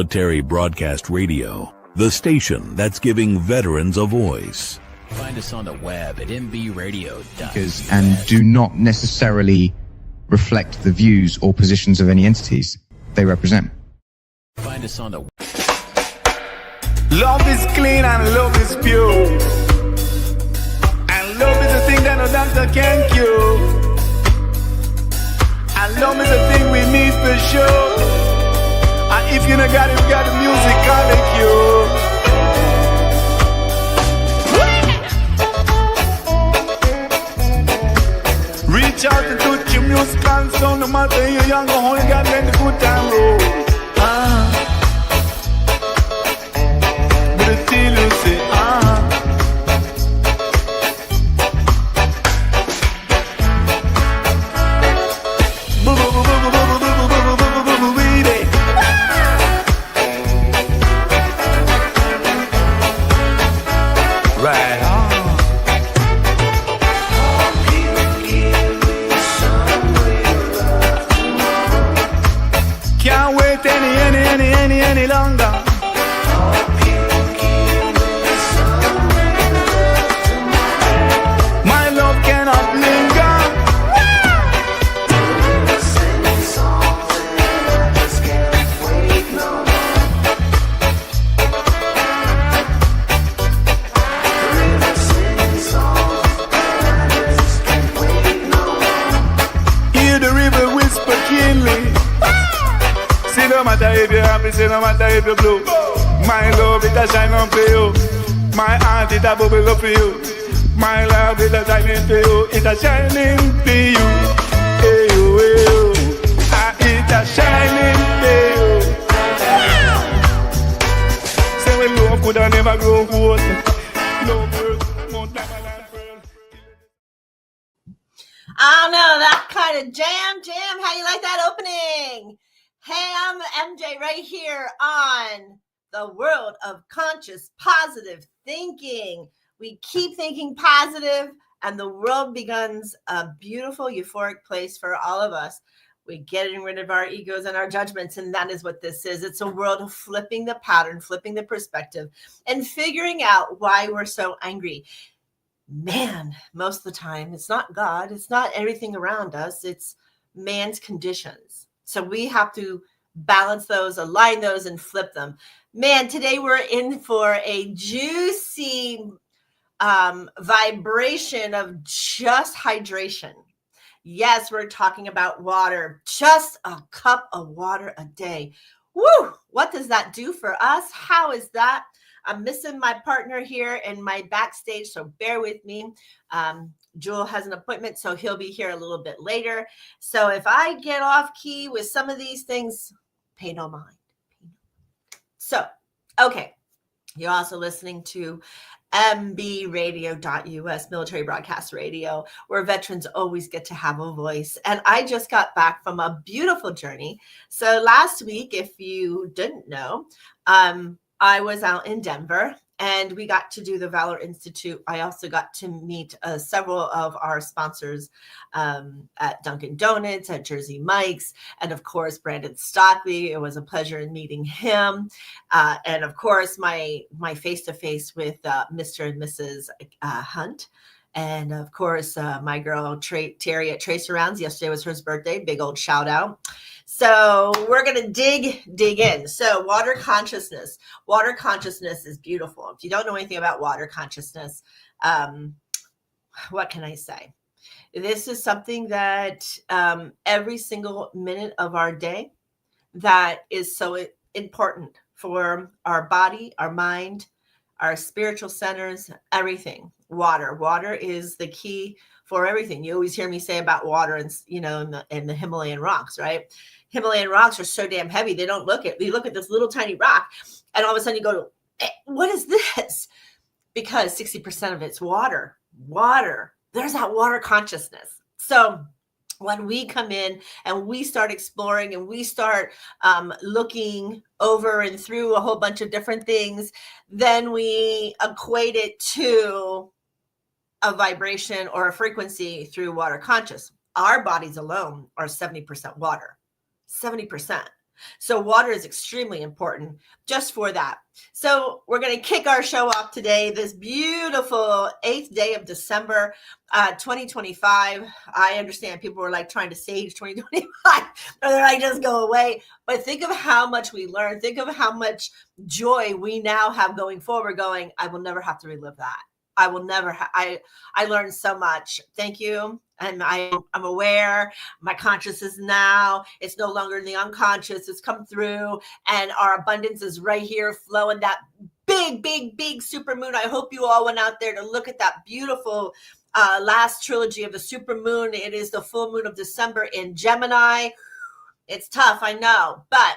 Military Broadcast Radio, the station that's giving veterans a voice. Find us on the web at mbradio.us. And do not necessarily reflect the views or positions of any entities they represent. Find us on the Love is clean and love is pure. And love is a thing that no doctor can cure. And love is a thing we need for sure. And if you don't got it, we got the music calling you. Reach out to touch your music and sound. No matter you're young or old, you got to let the good time roll. But until you say any longer. My love cannot linger. Hear the river whisper keenly. No matter if you're happy, say no matter if you're blue. My love, it a shine on for you. My heart, it a bubble up for you. My love, it a shining for you. It a shining for you. Hey you, hey you. It a shining for you. Say when love could have never grow old. Love worth more than a land pearl. I don't know, that kind of jam. How you like that opening? Hey, I'm MJ right here on the world of conscious positive thinking. We keep thinking positive, and the world becomes a beautiful, euphoric place for all of us. We're getting rid of our egos and our judgments, and that is what this is. It's a world of flipping the pattern, flipping the perspective, and figuring out why we're so angry. Man, most of the time, it's not God. It's not everything around us. It's man's conditions. So we have to balance those, align those, and flip them. Man, today we're in for a juicy vibration of just hydration. Yes, we're talking about water. Just a cup of water a day. Woo! What does that do for us? How is that? I'm missing my partner here in my backstage, so bear with me. Jewel has an appointment, so he'll be here a little bit later. So if I get off key with some of these things, pay no mind. So, okay. You're also listening to mbradio.us, Military Broadcast Radio, where veterans always get to have a voice. And I just got back from a beautiful journey. So last week, if you didn't know, I was out in Denver, and we got to do the Valor Institute. I also got to meet several of our sponsors at Dunkin' Donuts, at Jersey Mike's, and of course, Brandon Stockley. It was a pleasure in meeting him. And of course, my face-to-face with Mr. and Mrs. Hunt. And of course, my girl Terry at Trace Surrounds. Yesterday was her birthday. Big old shout out. So we're going to dig in. So water consciousness. Water consciousness is beautiful. If you don't know anything about water consciousness, what can I say? This is something that every single minute of our day that is so important for our body, our mind, our spiritual centers, everything. Water is the key for everything. You always hear me say about water and, in the Himalayan rocks, right? Himalayan rocks are so damn heavy. They don't look at, you look at this little tiny rock and all of a sudden you go, what is this? Because 60% of it's water. There's that water consciousness. So when we come in and we start exploring and we start looking over and through a whole bunch of different things, then we equate it to a vibration or a frequency through water conscious. Our bodies alone are 70% water, 70%. So water is extremely important just for that. So we're going to kick our show off today, this beautiful 8th day of December, 2025. I understand people were like trying to sage 2025, or they're like, just go away. But think of how much we learned. Think of how much joy we now have going forward, going, I will never have to relive that. I will never, I learned so much. Thank you. And I'm aware, my consciousness now, it's no longer in the unconscious, it's come through, and our abundance is right here flowing, that big, big, big super moon. I hope you all went out there to look at that beautiful last trilogy of the super moon. It is the full moon of December in Gemini. It's tough, I know, but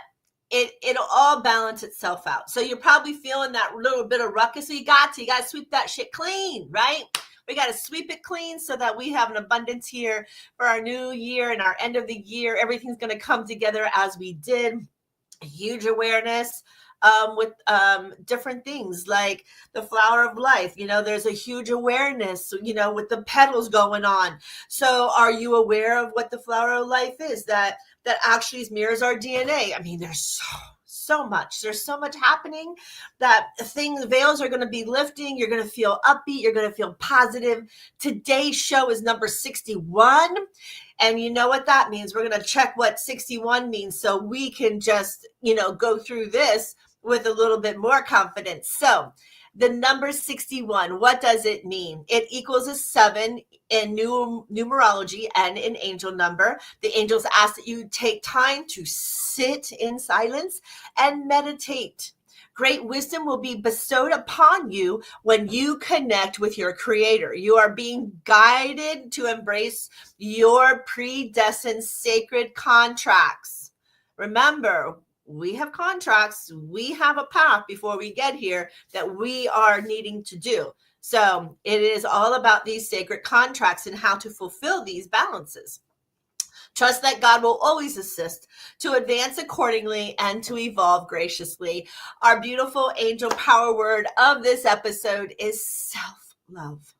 it'll all balance itself out. So you're probably feeling that little bit of ruckus. So you got to sweep that shit clean, right? We got to sweep it clean so that we have an abundance here for our new year and our end of the year. Everything's going to come together as we did. A huge awareness with different things like the flower of life. You know, there's a huge awareness, you know, with the petals going on. So are you aware of what the flower of life is? That actually mirrors our DNA. I mean, there's so much. There's so much happening that veils are going to be lifting. You're going to feel upbeat. You're going to feel positive. Today's show is number 61. And you know what that means? We're going to check what 61 means so we can just, you know, go through this with a little bit more confidence. So the number 61, what does it mean? It equals a 7 in numerology and in angel number. The angels ask that you take time to sit in silence and meditate. Great wisdom will be bestowed upon you when you connect with your creator. You are being guided to embrace your predestined sacred contracts. Remember, we have contracts. We have a path before we get here that we are needing to do. So it is all about these sacred contracts and how to fulfill these balances. Trust that God will always assist to advance accordingly and to evolve graciously. Our beautiful angel power word of this episode is self-love.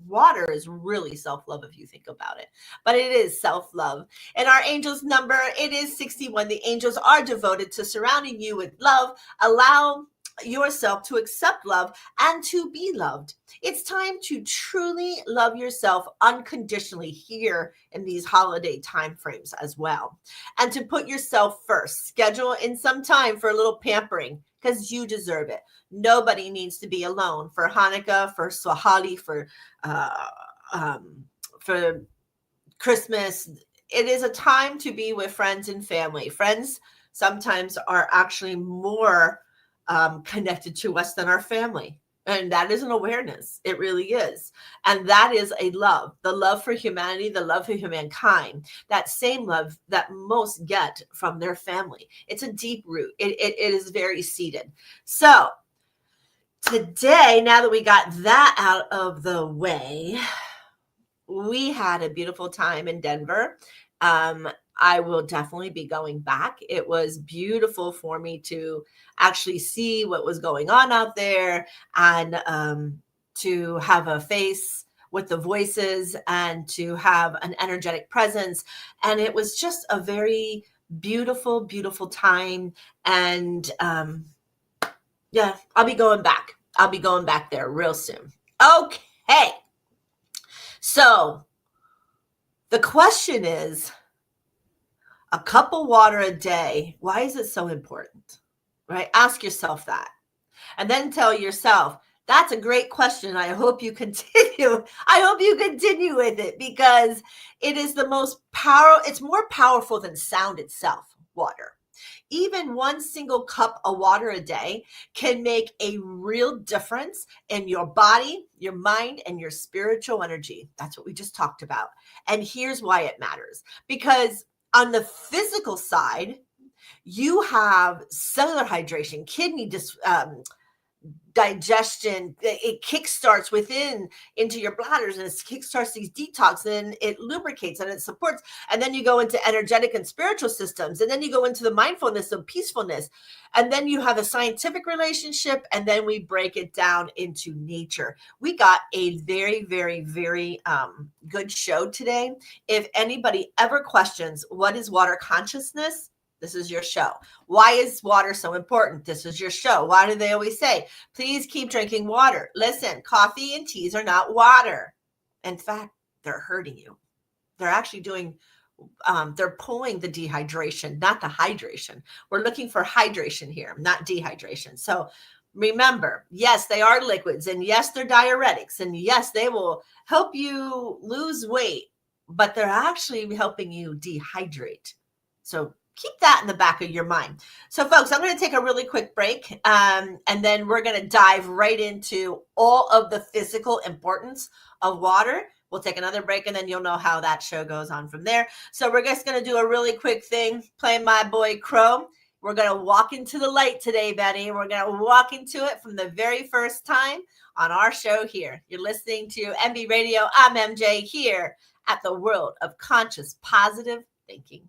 Water is really self-love if you think about it, but it is self-love. And our angels number, it is 61. The angels are devoted to surrounding you with love. Allow yourself to accept love and to be loved. It's time to truly love yourself unconditionally here in these holiday time frames as well. And to put yourself first. Schedule in some time for a little pampering because you deserve it. Nobody needs to be alone for Hanukkah, for Swahili, for Christmas. It is a time to be with friends and family. Friends sometimes are actually more connected to us than our family. And that is an awareness. It really is. And that is a love, the love for humanity, the love for humankind, that same love that most get from their family. It's a deep root. It is very seated. So today, now that we got that out of the way, we had a beautiful time in Denver. I will definitely be going back. It was beautiful for me to actually see what was going on out there and to have a face with the voices and to have an energetic presence. And it was just a very beautiful, beautiful time. And yeah, I'll be going back. I'll be going back there real soon. Okay. So the question is, a cup of water a day, why is it so important? Right? Ask yourself that. And then tell yourself, that's a great question. I hope you continue. I hope you continue with it because it is the most it's more powerful than sound itself, water. Even one single cup of water a day can make a real difference in your body, your mind, and your spiritual energy. That's what we just talked about. And here's why it matters. Because on the physical side, you have cellular hydration, kidney digestion. It kickstarts into your bladders, and it kickstarts these detox, and it lubricates and it supports. And then you go into energetic and spiritual systems, and then you go into the mindfulness of peacefulness, and then you have a scientific relationship, and then we break it down into nature. We got a very, very, very good show today. If anybody ever questions what is water consciousness, This is your show. Why is water so important? This is your show. Why do they always say, please keep drinking water? Listen, coffee and teas are not water. In fact, they're hurting you. They're actually doing, they're pulling the dehydration, not the hydration. We're looking for hydration here, not dehydration. So remember, yes, they are liquids, and yes, they're diuretics, and yes, they will help you lose weight, but they're actually helping you dehydrate. So keep that in the back of your mind. So folks, I'm going to take a really quick break, and then we're going to dive right into all of the physical importance of water. We'll take another break, and then you'll know how that show goes on from there. So we're just going to do a really quick thing, play my boy Crow. We're going to walk into the light today, Betty. We're going to walk into it from the very first time on our show here. You're listening to MB Radio. I'm MJ here at the World of Conscious Positive Thinking.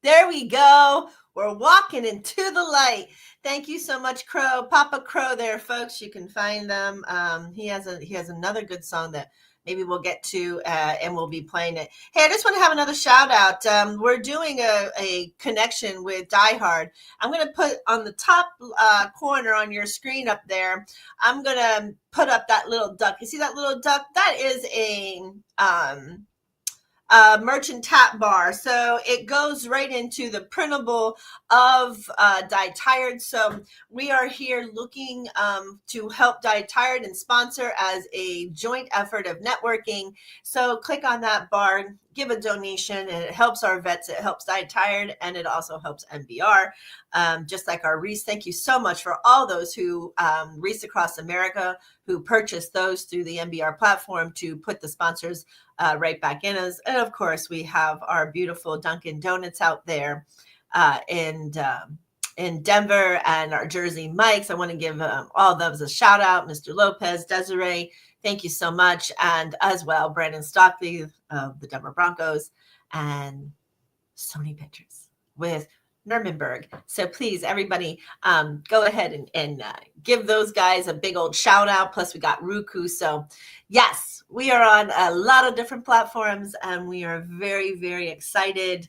There we go. We're walking into the light. Thank you so much, Crow. Papa Crow there, folks. You can find them. He has another good song that maybe we'll get to, and we'll be playing it. Hey, I just want to have another shout out. We're doing a connection with Die Hard. I'm going to put on the top corner on your screen up there, I'm going to put up that little duck. You see that little duck? That is a merchant tap bar. So it goes right into the printable of Die Tired. So we are here looking to help Die Tired and sponsor as a joint effort of networking. So click on that bar, give a donation, and it helps our vets. It helps Die Tired, and it also helps MBR. Just like our Reese, thank you so much for all those who Reese across America who purchased those through the MBR platform to put the sponsors right back in us. And of course, we have our beautiful Dunkin' Donuts out there in Denver, and our Jersey Mikes. I want to give all those a shout out. Mr. Lopez, Desiree, thank you so much. And as well, Brandon Stockley of the Denver Broncos, and so many pictures with Nuremberg. So please, everybody, go ahead and give those guys a big old shout out. Plus, we got Roku. So yes, we are on a lot of different platforms, and we are very, very excited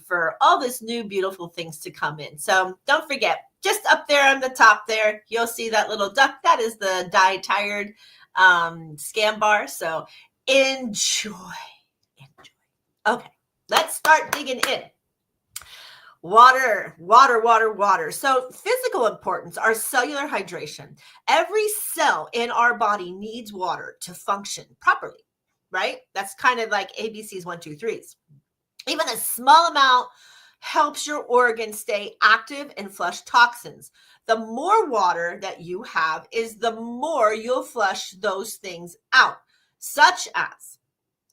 for all this new beautiful things to come in. So don't forget, just up there on the top there, you'll see that little duck. That is the Die Tired scam bar. So enjoy. Okay, let's start digging in. Water. So physical importance, our cellular hydration. Every cell in our body needs water to function properly, right? That's kind of like ABC's 1, 2, 3s. Even a small amount helps your organs stay active and flush toxins. The more water that you have is the more you'll flush those things out, such as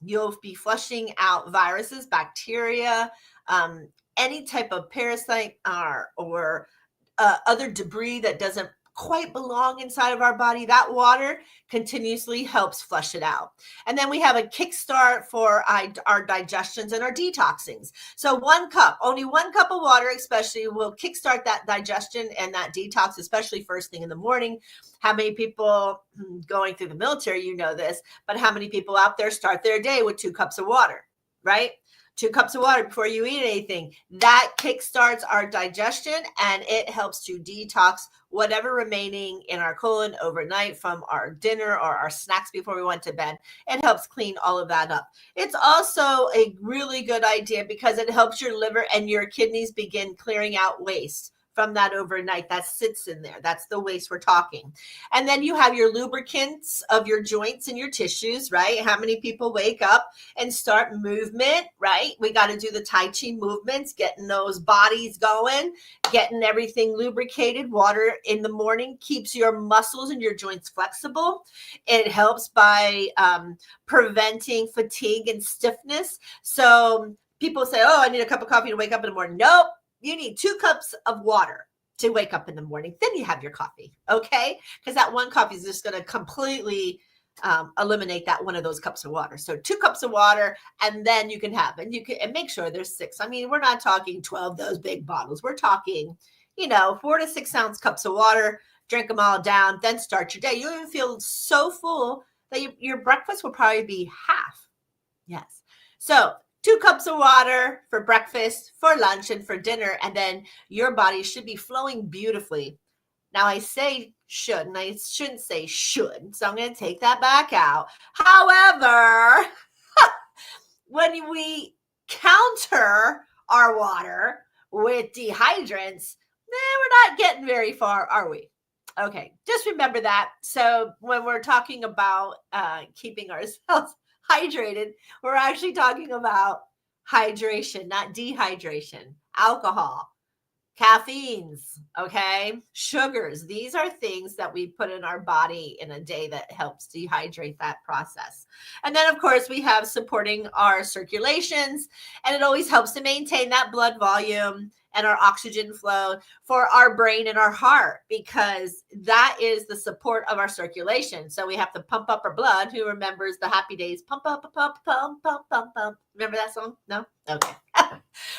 you'll be flushing out viruses, bacteria, any type of parasite or other debris that doesn't quite belong inside of our body. That water continuously helps flush it out. And then we have a kickstart for our digestions and our detoxings. So only 1 cup of water especially will kickstart that digestion and that detox, especially first thing in the morning. How many people going through the military, you know this, but how many people out there start their day with 2 cups of water, right? 2 cups of water before you eat anything. That kickstarts our digestion, and it helps to detox whatever remaining in our colon overnight from our dinner or our snacks before we went to bed. It helps clean all of that up. It's also a really good idea because it helps your liver and your kidneys begin clearing out waste from that overnight that sits in there. That's the waste we're talking. And then you have your lubricants of your joints and your tissues, right? How many people wake up and start movement, right? We got to do the Tai Chi movements, getting those bodies going, getting everything lubricated. Water in the morning keeps your muscles and your joints flexible. It helps by preventing fatigue and stiffness. So people say, oh, I need a cup of coffee to wake up in the morning. Nope. You need 2 cups of water to wake up in the morning. Then you have your coffee, okay? Because that 1 coffee is just going to completely eliminate that 1 of those cups of water. So 2 cups of water, and then you can have, and make sure there's 6. I mean, we're not talking 12 those big bottles. We're talking, 4 to 6 ounce cups of water. Drink them all down, then start your day. You'll even feel so full that your breakfast will probably be half. Yes. So 2 cups of water for breakfast, for lunch, and for dinner, and then your body should be flowing beautifully. Now, I say should, and I shouldn't say should, so I'm going to take that back out. However, when we counter our water with dehydrantants, we're not getting very far, are we? Okay, just remember that. So when we're talking about keeping ourselves hydrated, we're actually talking about hydration, not dehydration. Alcohol, caffeines, okay, sugars. These are things that we put in our body in a day that helps dehydrate that process. And then, of course, we have supporting our circulations, and it always helps to maintain that blood volume and our oxygen flow for our brain and our heart, because that is the support of our circulation. So we have to pump up our blood. Who remembers the Happy Days? Pump up, pump, pump, pump, pump, pump. Remember that song? No? Okay.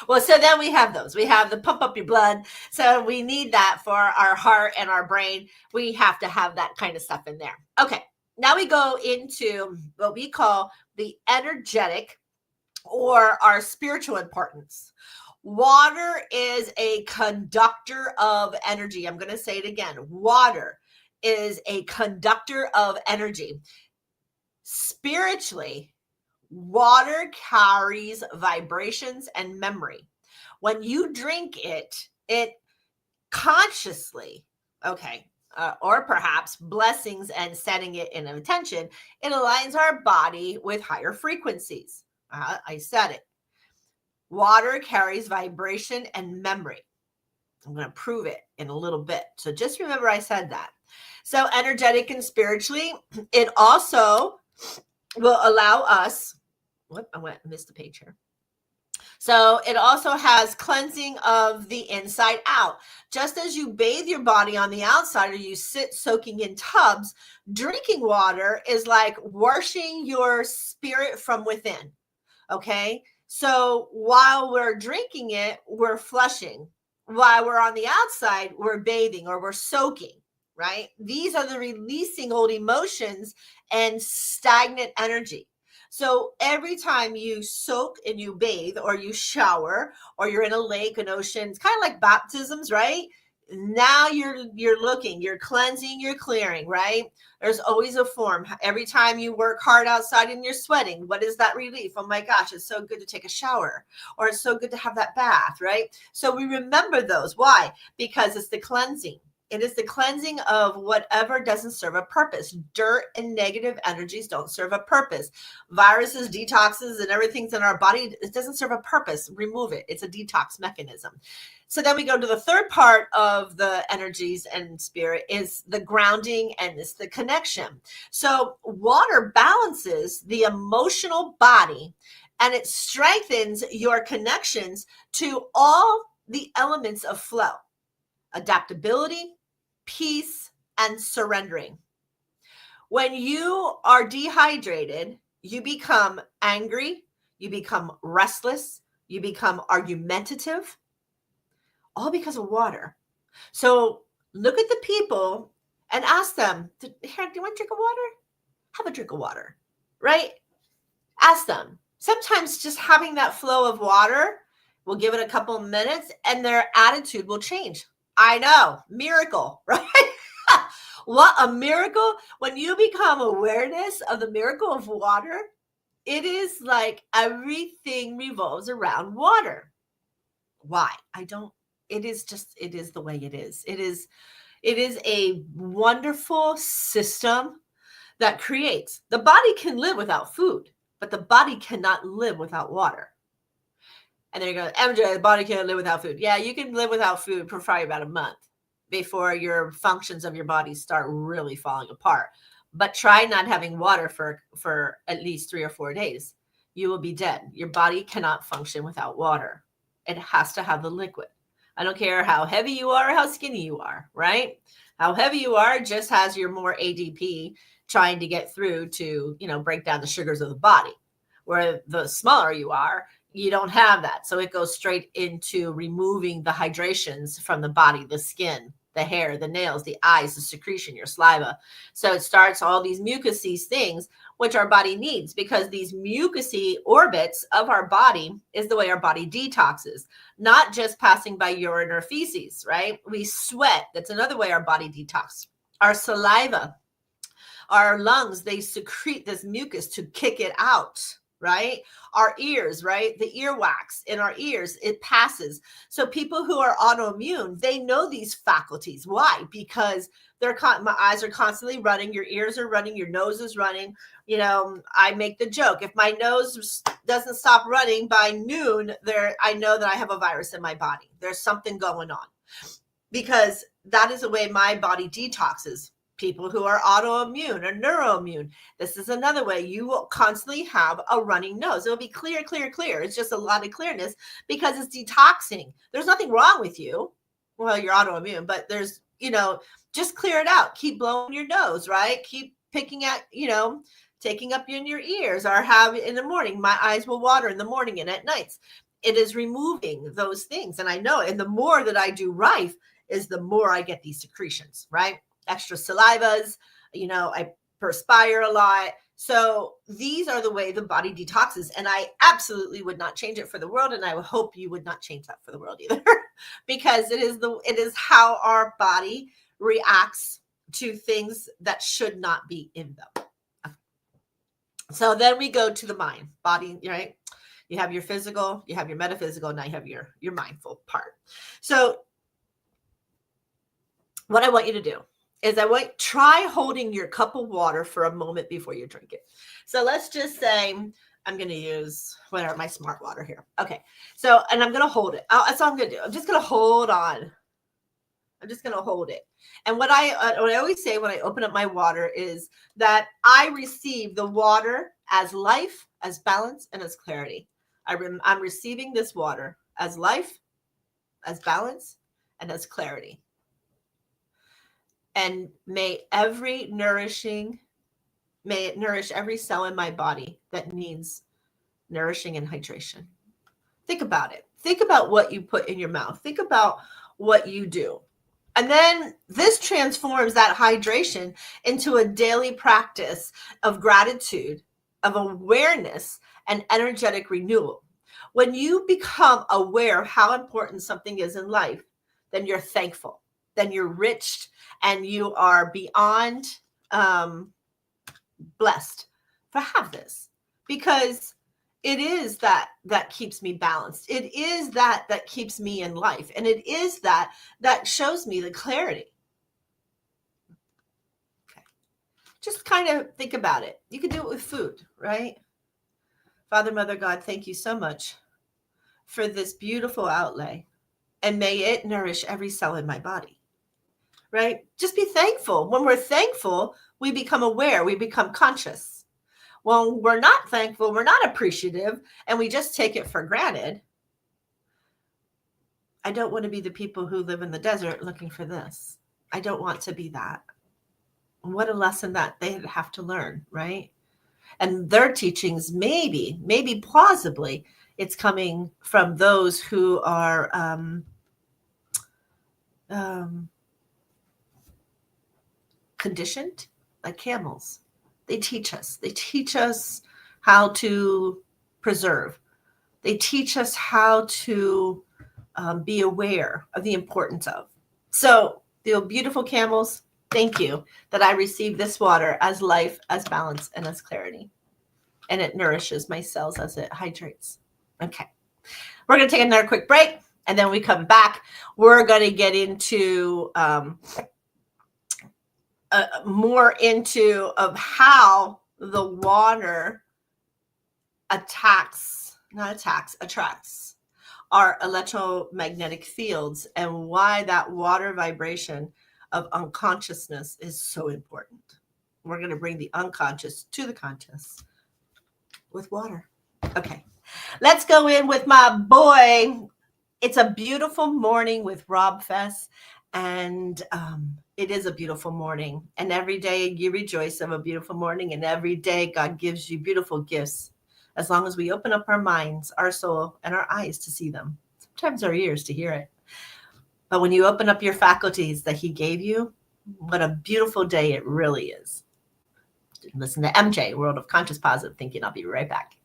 Well, so then we have those. We have the pump up your blood. So we need that for our heart and our brain. We have to have that kind of stuff in there. Okay. Now we go into what we call the energetic or our spiritual importance. Water is a conductor of energy. I'm going to say it again. Water is a conductor of energy. Spiritually, water carries vibrations and memory. When you drink it, it consciously, or perhaps blessings and setting it in intention, it aligns our body with higher frequencies. I said it. Water carries vibration and memory. I'm going to prove it in a little bit. So just remember I said that. So energetic and spiritually, it also will allow us, I missed the page here. So it also has cleansing of the inside out. Just as you bathe your body on the outside or you sit soaking in tubs, drinking water is like washing your spirit from within. Okay. So while we're drinking it, we're flushing. While we're on the outside, we're bathing or we're soaking, right? These are the releasing old emotions and stagnant energy. So every time you soak and you bathe or you shower or you're in a lake, an ocean, it's kind of like baptisms, right? Now you're looking, you're cleansing, you're clearing, right? There's always a form. Every time you work hard outside and you're sweating, what is that relief? Oh my gosh, it's so good to take a shower, or it's so good to have that bath, right? So we remember those. Why? Because it's the cleansing. It is the cleansing of whatever doesn't serve a purpose. Dirt and negative energies don't serve a purpose. Viruses, detoxes, and everything's in our body, it doesn't serve a purpose. Remove it. It's a detox mechanism. So then we go to the third part of the energies and spirit is the grounding, and it's the connection. So water balances the emotional body, and it strengthens your connections to all the elements of flow: adaptability, peace, and surrendering. When you are dehydrated, you become angry, you become restless, you become argumentative, all because of water. So look at the people and ask them, here, do you want a drink of water? Have a drink of water, right? Ask them. Sometimes just having that flow of water, we'll give it a couple of minutes and their attitude will change. I know, miracle, right? What a miracle. When you become awareness of the miracle of water, it is like everything revolves around water. Why? It is the way it is. It is a wonderful system that creates. The body can live without food, but the body cannot live without water. And then you go, MJ, the body can't live without food. Yeah, you can live without food for probably about a month before your functions of your body start really falling apart. But try not having water for at least 3 or 4 days. You will be dead. Your body cannot function without water. It has to have the liquid. I don't care how heavy you are or how skinny you are, right? How heavy you are just has your more ADP trying to get through to, break down the sugars of the body. Where the smaller you are, you don't have that. So it goes straight into removing the hydrations from the body, the skin, the hair, the nails, the eyes, the secretion, your saliva. So it starts all these mucousy things, which our body needs, because these mucousy orbits of our body is the way our body detoxes, not just passing by urine or feces, right? We sweat. That's another way our body detoxes. Our saliva, our lungs, they secrete this mucus to kick it out. Right? Our ears, right? The earwax in our ears, it passes. So people who are autoimmune, they know these faculties. Why? Because my eyes are constantly running, your ears are running, your nose is running. I make the joke, if my nose doesn't stop running by noon, I know that I have a virus in my body. There's something going on, because that is the way my body detoxes. People who are autoimmune or neuroimmune, this is another way. You will constantly have a running nose. It'll be clear, clear, clear. It's just a lot of clearness because it's detoxing. There's nothing wrong with you. Well, you're autoimmune, but there's, just clear it out. Keep blowing your nose, right? Keep picking at, taking up in your ears, or have in the morning. My eyes will water in the morning and at nights. It is removing those things. And I know, and the more that I do Rife is the more I get these secretions, right? Extra salivas, I perspire a lot. So these are the way the body detoxes. And I absolutely would not change it for the world. And I would hope you would not change that for the world either, because it is how our body reacts to things that should not be in them. So then we go to the mind, body, right? You have your physical, you have your metaphysical, now you have your mindful part. So what I want you to do is try holding your cup of water for a moment before you drink it. So let's just say I'm going to use whatever, my smart water here. Okay. So, and I'm going to hold it. That's all I'm going to do. I'm just going to hold on. I'm just going to hold it. And what I always say when I open up my water is that I receive the water as life, as balance, and as clarity. I'm receiving this water as life, as balance, and as clarity. And may it nourish every cell in my body that needs nourishing and hydration. Think about it. Think about what you put in your mouth. Think about what you do. And then this transforms that hydration into a daily practice of gratitude, of awareness, and energetic renewal. When you become aware of how important something is in life, then you're thankful. Then you're rich and you are beyond blessed to have this, because it is that keeps me balanced. It is that keeps me in life. And it is that shows me the clarity. Okay. Just kind of think about it. You can do it with food, right? Father, Mother, God, thank you so much for this beautiful outlay. And may it nourish every cell in my body, right? Just be thankful. When we're thankful, we become aware, we become conscious. When we're not thankful, we're not appreciative, and we just take it for granted. I don't want to be the people who live in the desert looking for this. I don't want to be that. What a lesson that they have to learn, right? And their teachings, maybe plausibly, it's coming from those who are conditioned like camels. They teach us how to preserve. They teach us how to be aware of the importance of. So, the beautiful camels, thank you that I received this water as life, as balance, and as clarity. And it nourishes my cells as it hydrates. Okay. We're going to take another quick break. And then we come back. We're going to get into more into of how the water attracts our electromagnetic fields, and why that water vibration of unconsciousness is so important. We're going to bring the unconscious to the conscious with water. Okay, let's go in with my boy. It's a beautiful morning with Rob Fess, and it is a beautiful morning. And every day you rejoice of a beautiful morning, and every day God gives you beautiful gifts, as long as we open up our minds, our soul, and our eyes to see them. Sometimes our ears to hear it. But when you open up your faculties that he gave you, what a beautiful day it really is. Listen to MJ, World of Conscious Positive Thinking. I'll be right back.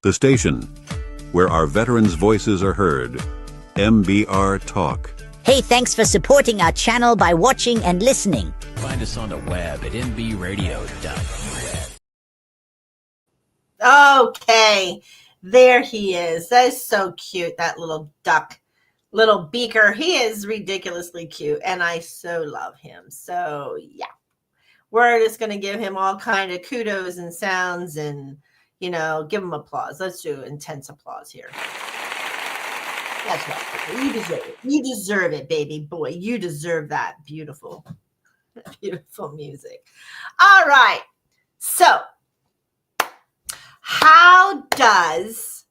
the station where our veterans' voices are heard. MBR Talk. Hey, thanks for supporting our channel by watching and listening. Find us on the web at mbradio.net. Okay, there he is. That is so cute, that little duck, little beaker. He is ridiculously cute, and I so love him. So, yeah. We're just going to give him all kind of kudos and sounds and, you know, give him applause. Let's do intense applause here. That's right. You deserve it. You deserve it, baby boy. You deserve that beautiful, beautiful music. All right. So, how does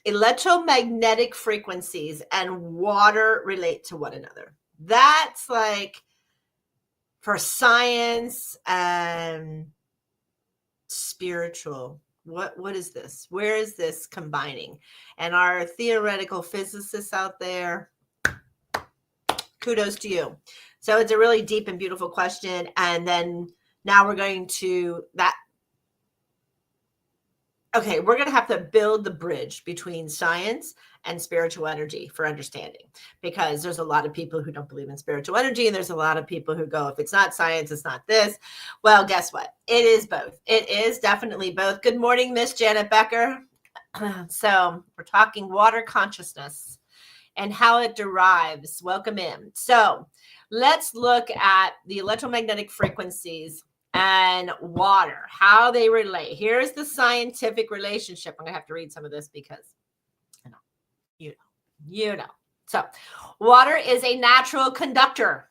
electromagnetic frequencies and water relate to one another? That's like for science and spiritual. What is this? Where is this combining? And our theoretical physicists out there, kudos to you. So it's a really deep and beautiful question. And then now we're going to that. Okay, we're going to have to build the bridge between science and spiritual energy for understanding, because there's a lot of people who don't believe in spiritual energy, and there's a lot of people who go, if it's not science, it's not this. Well, guess what? It is both. It is definitely both. Good morning, Miss Janet Becker. So we're talking water consciousness and how it derives. Welcome in. So let's look at the electromagnetic frequencies and water, how they relate. Here's the scientific relationship. I'm going to have to read some of this because, you know. So water is a natural conductor,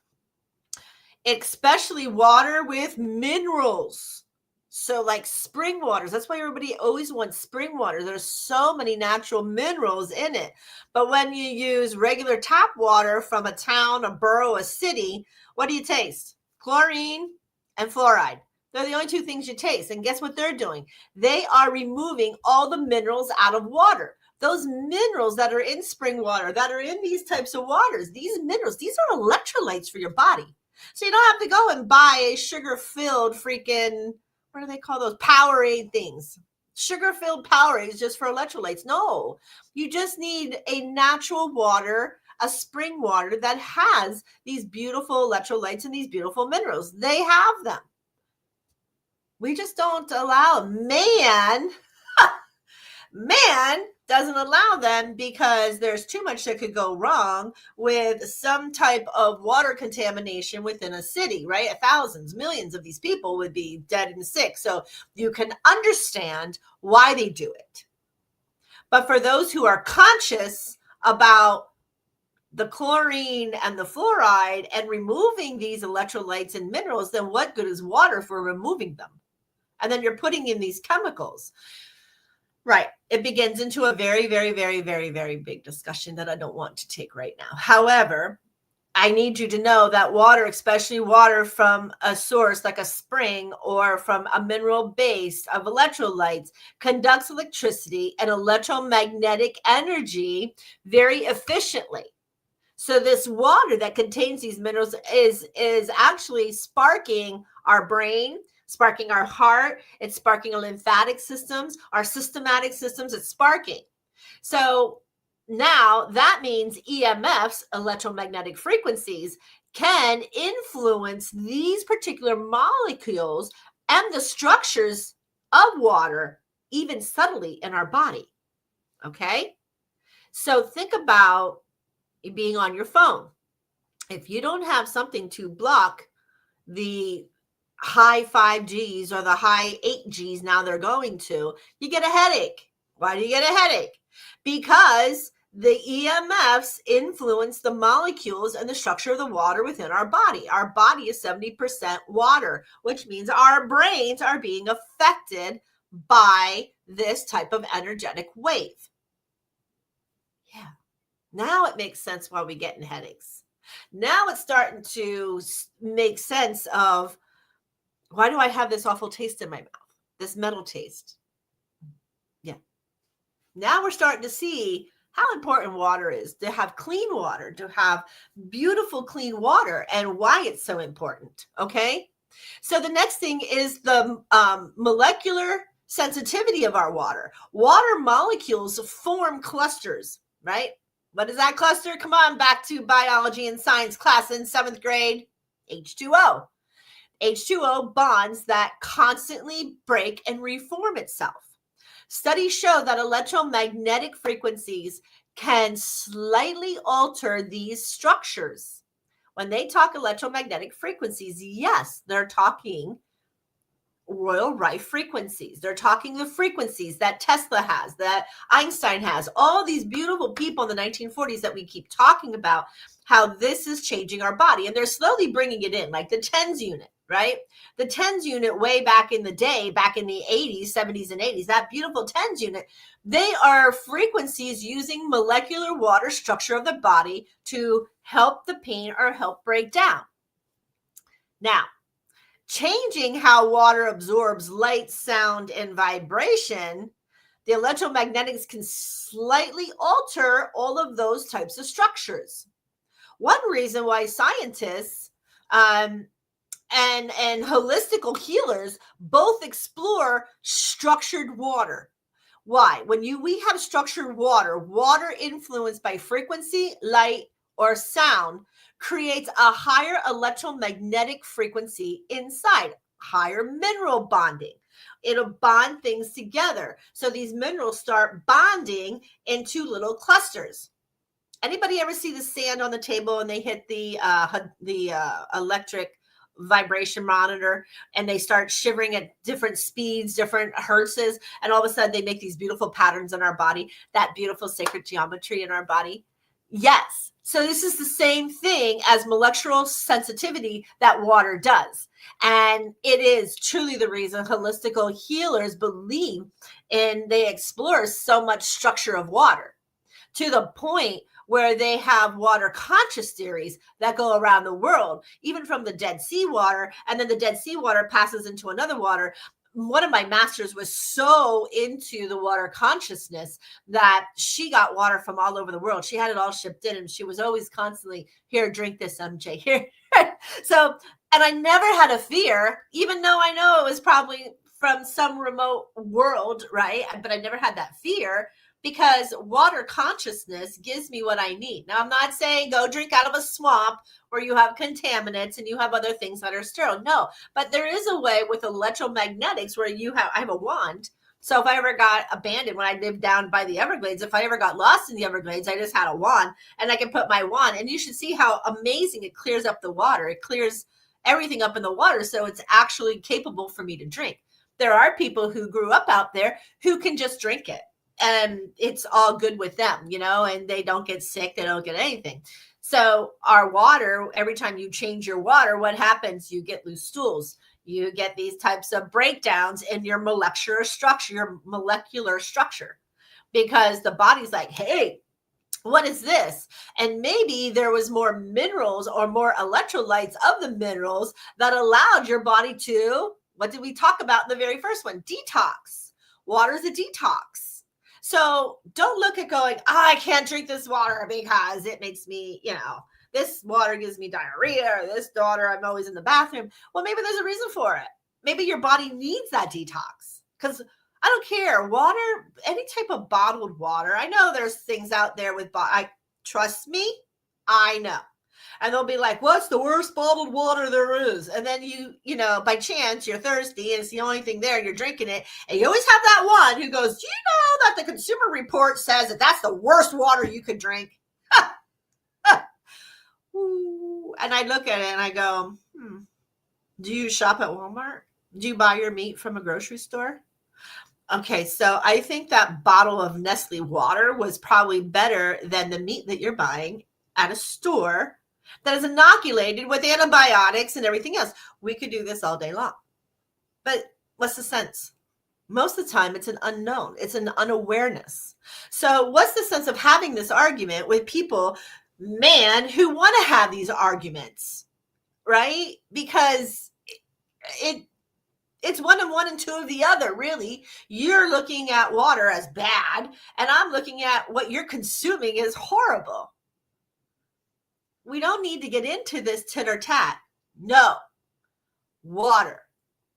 especially water with minerals. So like spring waters, that's why everybody always wants spring water. There's so many natural minerals in it. But when you use regular tap water from a town, a borough, a city, what do you taste? Chlorine and fluoride. They're the only two things you taste. And guess what they're doing? They are removing all the minerals out of water. Those minerals that are in spring water, that are in these types of waters, these minerals, these are electrolytes for your body. So you don't have to go and buy a sugar-filled freaking, what do they call those? Powerade things. Sugar-filled Powerades just for electrolytes. No, you just need a natural water, a spring water that has these beautiful electrolytes and these beautiful minerals. They have them. We just don't allow man doesn't allow them because there's too much that could go wrong with some type of water contamination within a city, right? Thousands, millions of these people would be dead and sick. So you can understand why they do it. But for those who are conscious about the chlorine and the fluoride and removing these electrolytes and minerals, then what good is water for removing them? And then you're putting in these chemicals. Right. It begins into a very, very, very, very, very big discussion that I don't want to take right now. However, I need you to know that water, especially water from a source like a spring or from a mineral base of electrolytes, conducts electricity and electromagnetic energy very efficiently. So this water that contains these minerals is actually sparking our brain, sparking our heart, it's sparking our lymphatic systems, our systematic systems, it's sparking. So now that means EMFs, electromagnetic frequencies, can influence these particular molecules and the structures of water, even subtly in our body. Okay? So think about being on your phone. If you don't have something to block the high 5Gs or the high 8Gs now they're going to, you get a headache. Why do you get a headache? Because the EMFs influence the molecules and the structure of the water within our body. Our body is 70% water, which means our brains are being affected by this type of energetic wave. Yeah. Now it makes sense why we get headaches. Now it's starting to make sense of, why do I have this awful taste in my mouth? This metal taste. Yeah. Now we're starting to see how important water is, to have clean water, to have beautiful clean water, and why it's so important. Okay. So the next thing is the molecular sensitivity of our water. Water molecules form clusters, right? What is that cluster? Come on, back to biology and science class in 7th grade. H2O. H2O bonds that constantly break and reform itself. Studies show that electromagnetic frequencies can slightly alter these structures. When they talk electromagnetic frequencies, yes, they're talking Royal Rife frequencies. They're talking the frequencies that Tesla has, that Einstein has, all these beautiful people in the 1940s that we keep talking about, how this is changing our body. And they're slowly bringing it in, like the TENS unit, right? The TENS unit way back in the day, back in the 80s, 70s, and 80s, that beautiful TENS unit, they are frequencies using molecular water structure of the body to help the pain or help break down. Now, changing how water absorbs light, sound, and vibration, the electromagnetics can slightly alter all of those types of structures. One reason why scientists and holistical healers both explore structured water. Why? When we have structured water influenced by frequency, light, or sound creates a higher electromagnetic frequency inside, higher mineral bonding. It'll bond things together. So these minerals start bonding into little clusters. Anybody ever see the sand on the table and they hit the electric vibration monitor and they start shivering at different speeds, different hertzes, and all of a sudden they make these beautiful patterns in our body, that beautiful sacred geometry in our body? Yes. So this is the same thing as molecular sensitivity that water does. And it is truly the reason holistical healers believe and they explore so much structure of water, to the point where they have water conscious theories that go around the world, even from the Dead Sea water, and then the Dead Sea water passes into another water. One of my masters was so into the water consciousness that she got water from all over the world. She had it all shipped in, and she was always constantly, here, drink this, MJ, here. So, and I never had a fear, even though I know it was probably from some remote world, right? But I never had that fear, because water consciousness gives me what I need. Now, I'm not saying go drink out of a swamp where you have contaminants and you have other things that are sterile. No, but there is a way with electromagnetics where I have a wand. So if I ever got abandoned when I lived down by the Everglades, if I ever got lost in the Everglades, I just had a wand and I can put my wand, and you should see how amazing it clears up the water. It clears everything up in the water. So it's actually capable for me to drink. There are people who grew up out there who can just drink it, and it's all good with them, and they don't get sick. They don't get anything. So our water, every time you change your water, what happens? You get loose stools. You get these types of breakdowns in your molecular structure, because the body's like, hey, what is this? And maybe there was more minerals or more electrolytes of the minerals that allowed your body to, what did we talk about in the very first one? Detox. Water is a detox. So don't look at going, I can't drink this water because it makes me, this water gives me diarrhea, or this water, I'm always in the bathroom. Well, maybe there's a reason for it. Maybe your body needs that detox, because I don't care. Water, any type of bottled water. I know there's things out there with, trust me, I know. And they'll be like, what's the worst bottled water there is? And then you by chance, you're thirsty and it's the only thing there and you're drinking it. And you always have that one who goes, do you know that the Consumer Report says that that's the worst water you could drink? And I look at it and I go, do you shop at Walmart? Do you buy your meat from a grocery store? Okay, so I think that bottle of Nestle water was probably better than the meat that you're buying at a store that is inoculated with antibiotics and everything else. We could do this all day long. But what's the sense? Most of the time, it's an unknown. It's an unawareness. So what's the sense of having this argument with people, man, who want to have these arguments, right? Because it's one and two of the other, really. You're looking at water as bad, and I'm looking at what you're consuming as horrible. We don't need to get into this tit or tat. No. Water,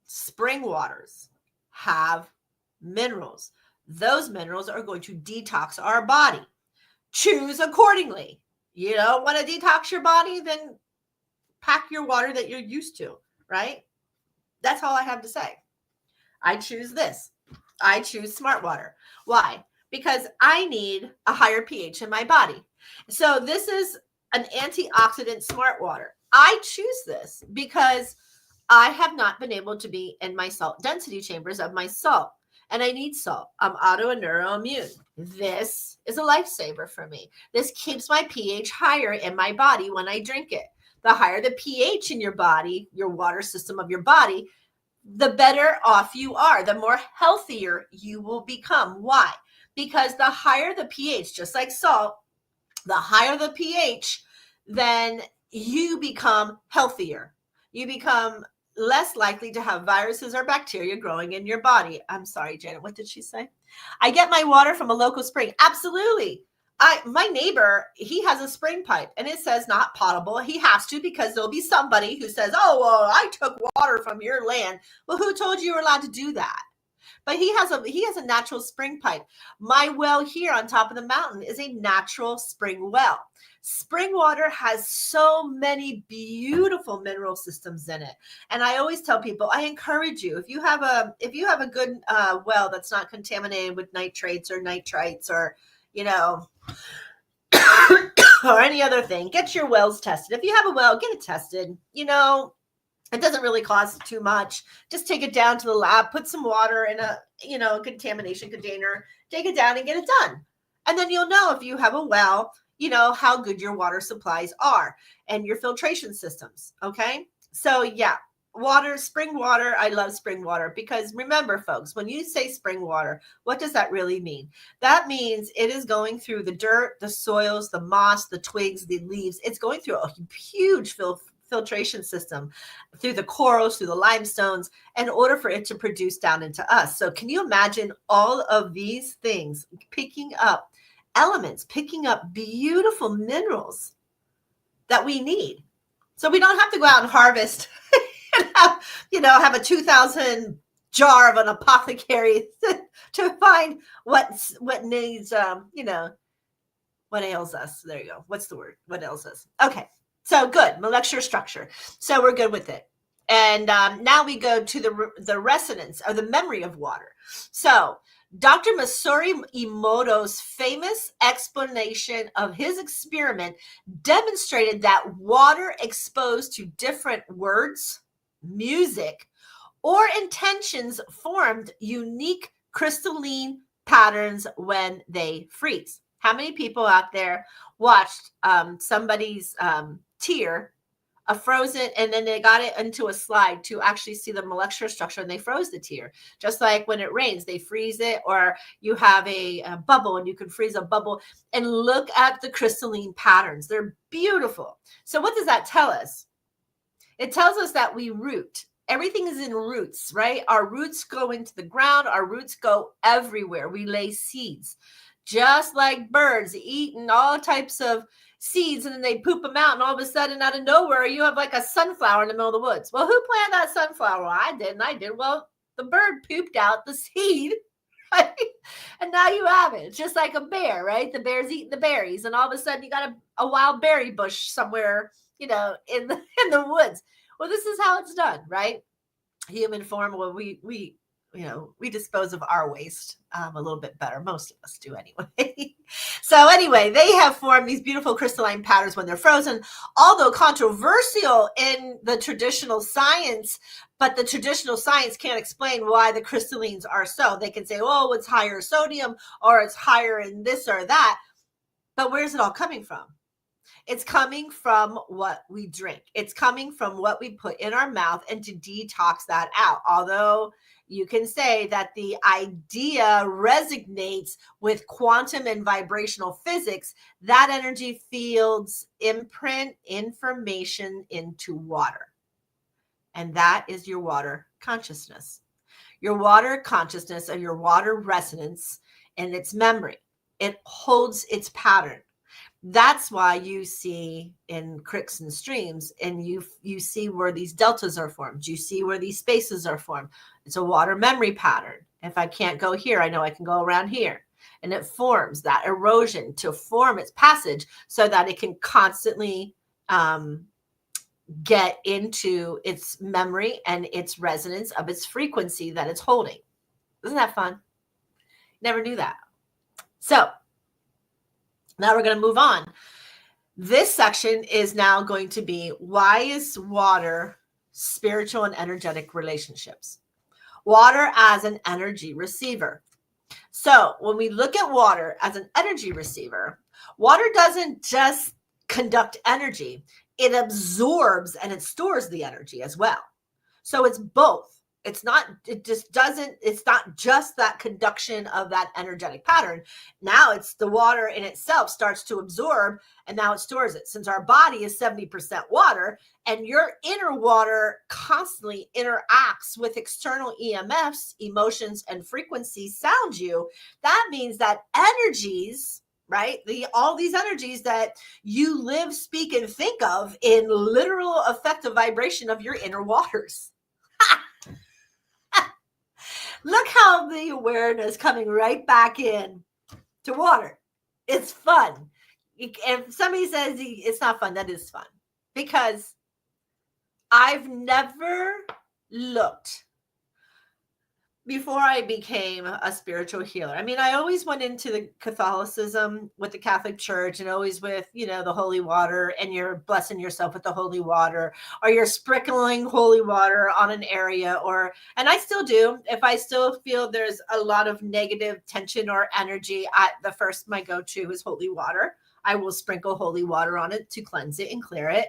spring waters have minerals. Those minerals are going to detox our body. Choose accordingly. You don't want to detox your body, then pack your water that you're used to, right? That's all I have to say. I choose this. I choose smart water. Why? Because I need a higher pH in my body. So this is an antioxidant smart water. I choose this because I have not been able to be in my salt density chambers of my salt, and I need salt. I'm auto and neuroimmune. This is a lifesaver for me. This keeps my pH higher in my body when I drink it. The higher the pH in your body, your water system of your body, the better off you are, the more healthier you will become. Why? Because the higher the pH, just like salt, the higher the pH, then you become healthier. You become less likely to have viruses or bacteria growing in your body. I'm sorry, Janet, what did she say? I get my water from a local spring. Absolutely. My neighbor, he has a spring pipe and it says not potable. He has to, because there'll be somebody who says, oh, well, I took water from your land. Well, who told you were allowed to do that? But he has a natural spring pipe. My well here on top of the mountain is a natural spring well. Spring water has so many beautiful mineral systems in it. And I always tell people, I encourage you, if you have a good well that's not contaminated with nitrates or nitrites or, or any other thing, get your wells tested. If you have a well, get it tested. It doesn't really cost too much. Just take it down to the lab, put some water in a, contamination container, take it down and get it done. And then you'll know if you have a well, how good your water supplies are and your filtration systems. Okay. So yeah, spring water. I love spring water because remember, folks, when you say spring water, what does that really mean? That means it is going through the dirt, the soils, the moss, the twigs, the leaves. It's going through a huge filtration system through the corals, through the limestones, in order for it to produce down into us. So can you imagine all of these things picking up elements, picking up beautiful minerals that we need? So we don't have to go out and harvest and have a 2,000 jar of an apothecary to find what needs, what ails us. There you go. What's the word? What ails us? Okay. So good, molecular structure. So we're good with it. And now we go to the resonance or the memory of water. So Dr. Masaru Emoto's famous explanation of his experiment demonstrated that water exposed to different words, music, or intentions formed unique crystalline patterns when they freeze. How many people out there watched somebody's tear, a frozen, and then they got it into a slide to actually see the molecular structure and they froze the tear? Just like when it rains, they freeze it, or you have a bubble and you can freeze a bubble and look at the crystalline patterns. They're beautiful. So what does that tell us? It tells us that we root. Everything is in roots, right? Our roots go into the ground. Our roots go everywhere. We lay seeds. Just like birds eating all types of seeds and then they poop them out, and all of a sudden out of nowhere you have like a sunflower in the middle of the woods. Well, who planted that sunflower? Well, I did. Well, the bird pooped out the seed, right? And now you have it. It's just like a bear, right? The bear's eating the berries, and all of a sudden you got a wild berry bush somewhere, in the woods. Well, this is how it's done, right? Human form. Well, we dispose of our waste a little bit better. Most of us do anyway. So anyway, they have formed these beautiful crystalline patterns when they're frozen, although controversial in the traditional science, but the traditional science can't explain why the crystallines are so. They can say, oh, it's higher sodium or it's higher in this or that. But where's it all coming from? It's coming from what we drink. It's coming from what we put in our mouth and to detox that out. Although you can say that the idea resonates with quantum and vibrational physics, that energy fields imprint information into water. And that is your water consciousness. Your water consciousness or your water resonance and its memory. It holds its pattern. That's why you see in creeks and streams, and you see where these deltas are formed. You see where these spaces are formed. It's a water memory pattern. If I can't go here, I know I can go around here. And it forms that erosion to form its passage so that it can constantly get into its memory and its resonance of its frequency that it's holding. Isn't that fun? Never knew that. So now we're going to move on. This section is now going to be, why is water spiritual and energetic relationships? Water as an energy receiver. So when we look at water as an energy receiver, water doesn't just conduct energy, it absorbs and it stores the energy as well. So it's both. It's not just that conduction of that energetic pattern. Now it's the water in itself starts to absorb and now it stores it. Since our body is 70% water and your inner water constantly interacts with external EMFs, emotions, and frequencies sound you, that means that energies, right? All these energies that you live, speak, and think of in literal effective vibration of your inner waters. Look how the awareness coming right back in to water. It's fun. If somebody says it's not fun, that is fun. Because I've never looked, before I became a spiritual healer. I mean, I always went into the Catholicism with the Catholic Church and always with, the holy water, and you're blessing yourself with the holy water, or you're sprinkling holy water on an area, and I still do. If I still feel there's a lot of negative tension or energy, the first my go-to is holy water. I will sprinkle holy water on it to cleanse it and clear it.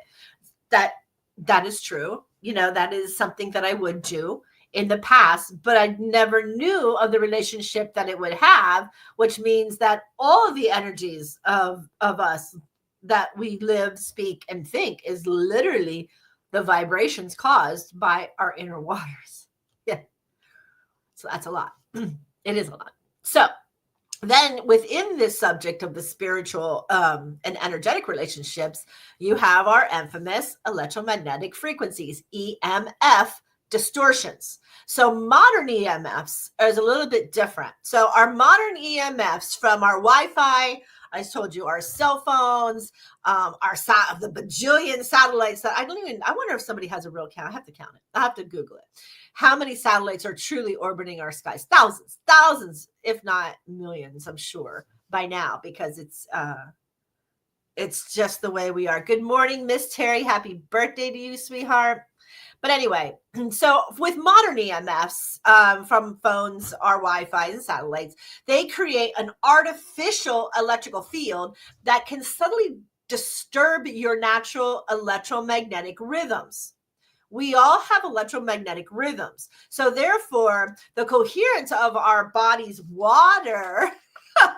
That is true. That is something that I would do in the past, but I never knew of the relationship that it would have, which means that all of the energies of us that we live, speak, and think is literally the vibrations caused by our inner waters. Yeah. So that's a lot. It is a lot. So then within this subject of the spiritual and energetic relationships, you have our infamous electromagnetic frequencies, EMF distortions. So modern EMFs is a little bit different. So our modern EMFs from our Wi-Fi, I told you, our cell phones, the bajillion satellites that I wonder if somebody has a real count. I have to count it. I have to Google it. How many satellites are truly orbiting our skies? Thousands, if not millions, I'm sure by now, because it's just the way we are. Good morning, Miss Terry. Happy birthday to you, sweetheart. But anyway, so with modern EMFs from phones, our Wi-Fi and satellites, they create an artificial electrical field that can subtly disturb your natural electromagnetic rhythms. We all have electromagnetic rhythms. So therefore, the coherence of our body's water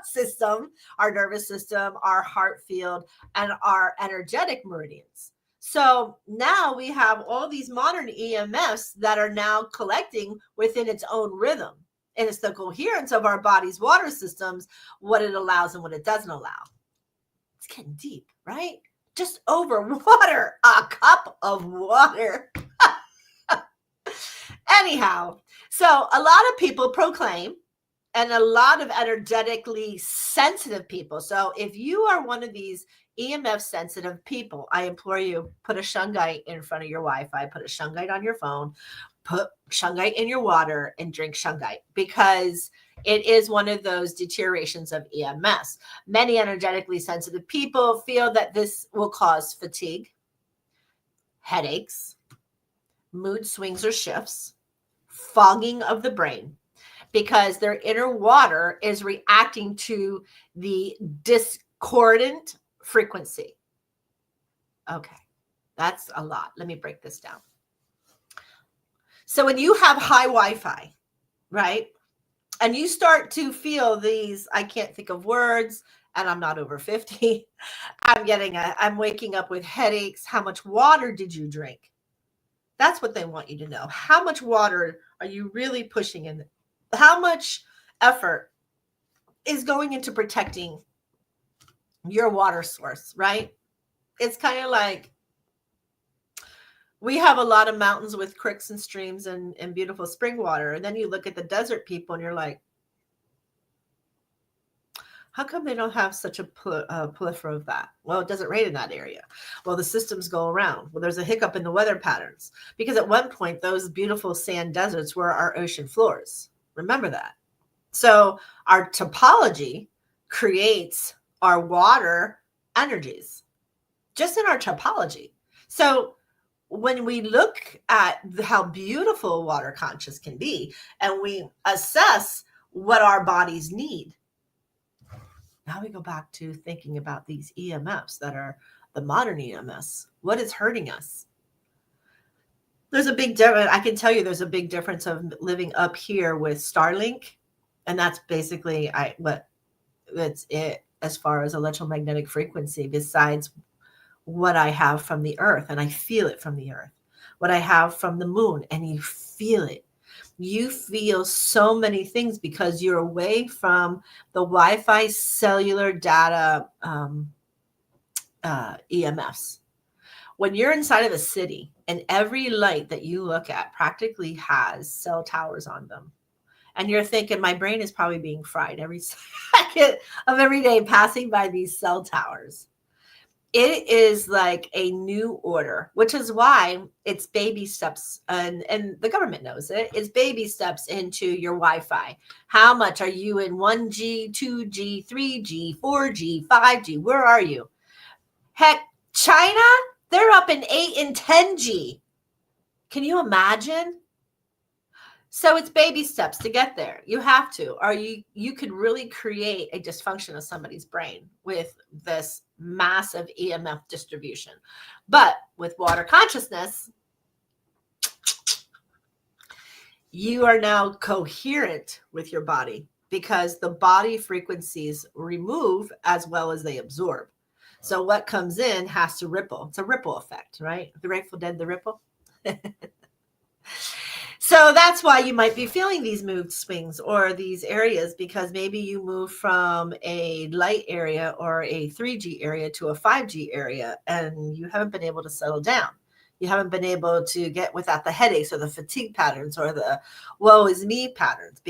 system, our nervous system, our heart field, and our energetic meridians. So now we have all these modern EMFs that are now collecting within its own rhythm. And it's the coherence of our body's water systems, what it allows and what it doesn't allow. It's getting deep, right? Just over water, a cup of water. Anyhow, so a lot of people proclaim, and a lot of energetically sensitive people. So if you are one of these EMF sensitive people, I implore you, put a shungite in front of your Wi-Fi, put a shungite on your phone, put shungite in your water, and drink shungite, because it is one of those deteriorations of EMS. Many energetically sensitive people feel that this will cause fatigue, headaches, mood swings or shifts, fogging of the brain, because their inner water is reacting to the discordant frequency. Okay, that's a lot. Let me break this down. So when you have high Wi-Fi, right, and you start to feel these, I can't think of words, and I'm not over 50, I'm waking up with headaches. How much water did you drink? That's what they want you to know. How much water are you really pushing in? How much effort is going into protecting your water source, right? It's kind of like We have a lot of mountains with creeks and streams and beautiful spring water. And then you look at the desert people and you're like, how come they don't have such a plethora of that? Well, it doesn't rain in that area. Well, the systems go around. Well, there's a hiccup in the weather patterns because at one point, those beautiful sand deserts were our ocean floors. Remember that. So our topology creates our water energies just in our topology. So when we look at how beautiful water conscious can be and we assess what our bodies need, now we go back to thinking about these EMFs that are the modern EMFs. What is hurting us? There's a big difference. I can tell you there's a big difference of living up here with Starlink. And that's basically that's it as far as electromagnetic frequency, besides what I have from the earth. And I feel it from the earth. What I have from the moon, and you feel it. You feel so many things because you're away from the Wi-Fi cellular data EMFs. When you're inside of a city and every light that you look at practically has cell towers on them, and you're thinking, my brain is probably being fried every second of every day passing by these cell towers. It is like a new order, which is why it's baby steps, and the government knows it. It's baby steps into your Wi-Fi. How much are you in 1G, 2G, 3G, 4G, 5G? Where are you? Heck, China, they're up in 8 and 10G. Can you imagine? So it's baby steps to get there. You have to, or you could really create a dysfunction of somebody's brain with this massive EMF distribution. But with water consciousness, you are now coherent with your body because the body frequencies remove as well as they absorb. So what comes in has to ripple. It's a ripple effect, right? The Grateful Dead, the ripple. So that's why you might be feeling these mood swings or these areas, because maybe you move from a light area or a 3G area to a 5G area and you haven't been able to settle down. You haven't been able to get without the headaches or the fatigue patterns or the woe is me patterns.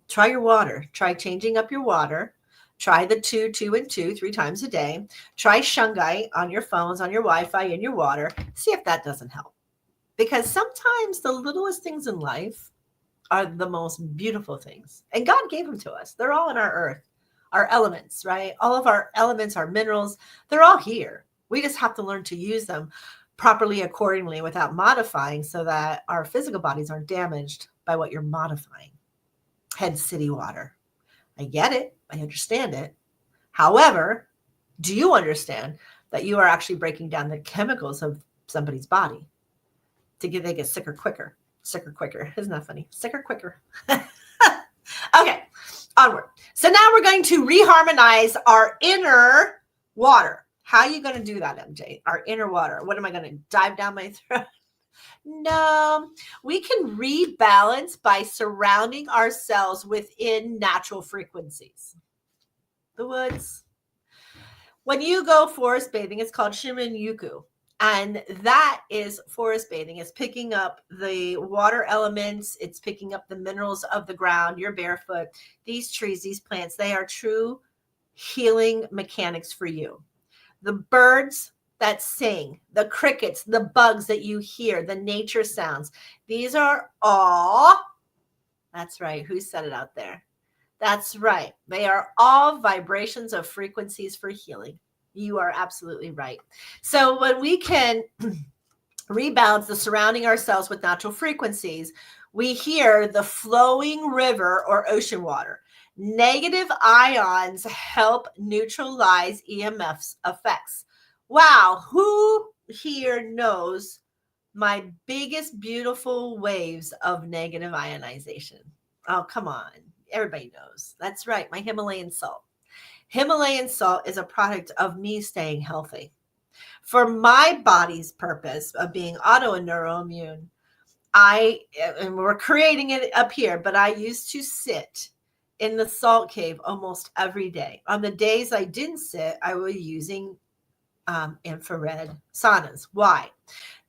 Try your water. Try changing up your water. Try the 2, 2, and 2 3 times a day. Try shungite on your phones, on your Wi-Fi, in your water. See if that doesn't help. Because sometimes the littlest things in life are the most beautiful things. And God gave them to us. They're all in our earth, our elements, right? All of our elements, our minerals, they're all here. We just have to learn to use them properly, accordingly, without modifying so that our physical bodies aren't damaged by what you're modifying. Head city water. I get it. I understand it. However, do you understand that you are actually breaking down the chemicals of somebody's body? They get sicker quicker. Isn't that funny? Sicker quicker. Okay, onward. So now we're going to reharmonize our inner water. How are you going to do that, MJ? Our inner water. What am I going to dive down my throat? No, we can rebalance by surrounding ourselves within natural frequencies. The woods. When you go forest bathing, it's called Shirin-yuku. And that is forest bathing. It's picking up the water elements. It's picking up the minerals of the ground. You're barefoot. These trees, these plants, they are true healing mechanics for you. The birds that sing, the crickets, the bugs that you hear, the nature sounds. These are all, that's right. Who said it out there? That's right. They are all vibrations of frequencies for healing. You are absolutely right. So when we can rebalance the surrounding ourselves with natural frequencies, we hear the flowing river or ocean water. Negative ions help neutralize EMF's effects. Wow, who here knows my biggest beautiful waves of negative ionization? Oh, come on. Everybody knows. That's right, my Himalayan salt. Himalayan salt is a product of me staying healthy. For my body's purpose of being auto and neuroimmune, and we're creating it up here, but I used to sit in the salt cave almost every day. On the days I didn't sit, I was using infrared saunas. Why?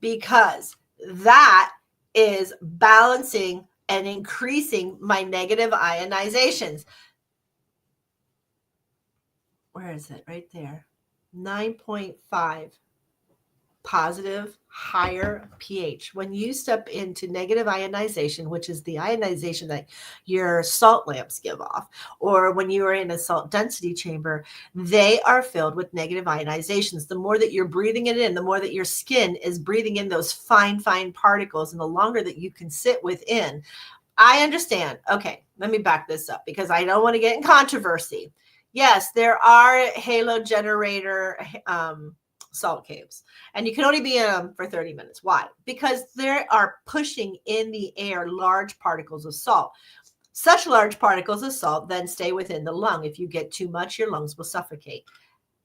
Because that is balancing and increasing my negative ionizations. Where is it? Right there. 9.5 positive, higher pH. When you step into negative ionization, which is the ionization that your salt lamps give off, or when you are in a salt density chamber, they are filled with negative ionizations. The more that you're breathing it in, the more that your skin is breathing in those fine particles, and the longer that you can sit within. I understand. Okay, let me back this up because I don't want to get in controversy. Yes, there are halo generator salt caves, and you can only be in them for 30 minutes. Why? Because they are pushing in the air large particles of salt. Such large particles of salt then stay within the lung. If you get too much, your lungs will suffocate.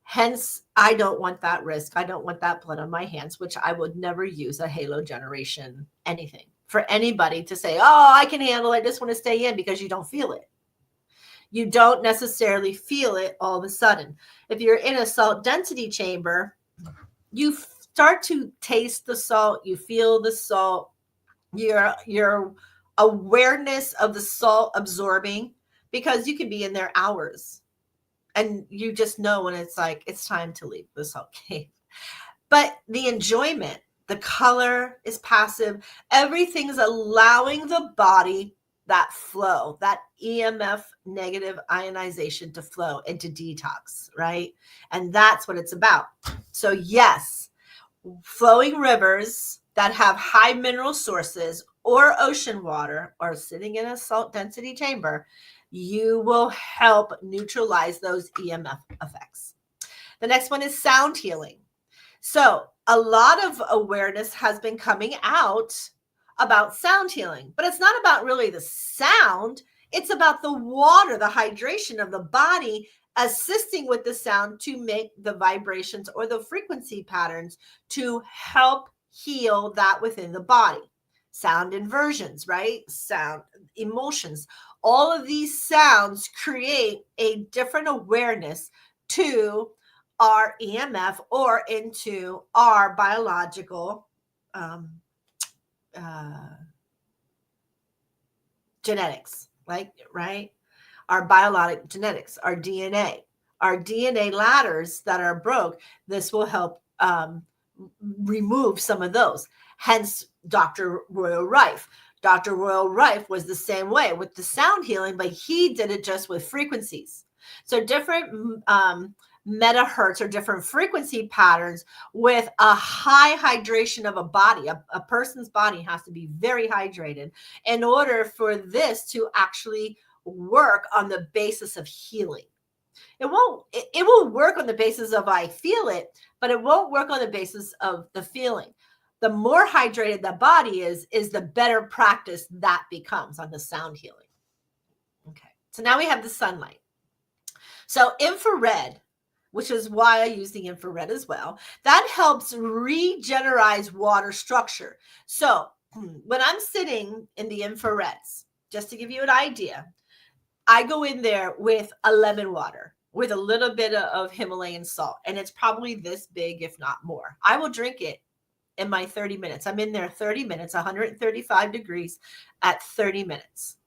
Hence, I don't want that risk. I don't want that blood on my hands, which I would never use a halo generation anything for anybody to say, oh, I can handle it. I just want to stay in, because you don't feel it. You don't necessarily feel it all of a sudden. If you're in a salt density chamber, you start to taste the salt, you feel the salt, your awareness of the salt absorbing, because you can be in there hours and you just know when it's like, it's time to leave the salt cave. But the enjoyment, the color is passive. Everything's allowing the body that flow, that EMF negative ionization to flow into detox, right? And that's what it's about. So yes, flowing rivers that have high mineral sources or ocean water or sitting in a salt density chamber, you will help neutralize those EMF effects. The next one is sound healing. So a lot of awareness has been coming out about sound healing, but it's not about really the sound. It's about the water, the hydration of the body, assisting with the sound to make the vibrations or the frequency patterns to help heal that within the body. Sound inversions, right? Sound emotions. All of these sounds create a different awareness to our EMF or into our biological genetics, like, right? Our biologic genetics, our DNA ladders that are broke. This will help remove some of those. Hence, Dr. Royal Rife. Dr. Royal Rife was the same way with the sound healing, but he did it just with frequencies. So different megahertz or different frequency patterns with a high hydration of a body. A person's body has to be very hydrated in order for this to actually work on the basis of healing. It will work on the basis of I feel it, but it won't work on the basis of the feeling. The more hydrated the body is the better practice that becomes on the sound healing. Okay, so now we have the sunlight. So infrared, which is why I use the infrared as well, that helps regenerate water structure. So when I'm sitting in the infrareds, just to give you an idea, I go in there with a lemon water with a little bit of Himalayan salt, and it's probably this big, if not more. I will drink it in my 30 minutes. I'm in there 30 minutes, 135 degrees at 30 minutes.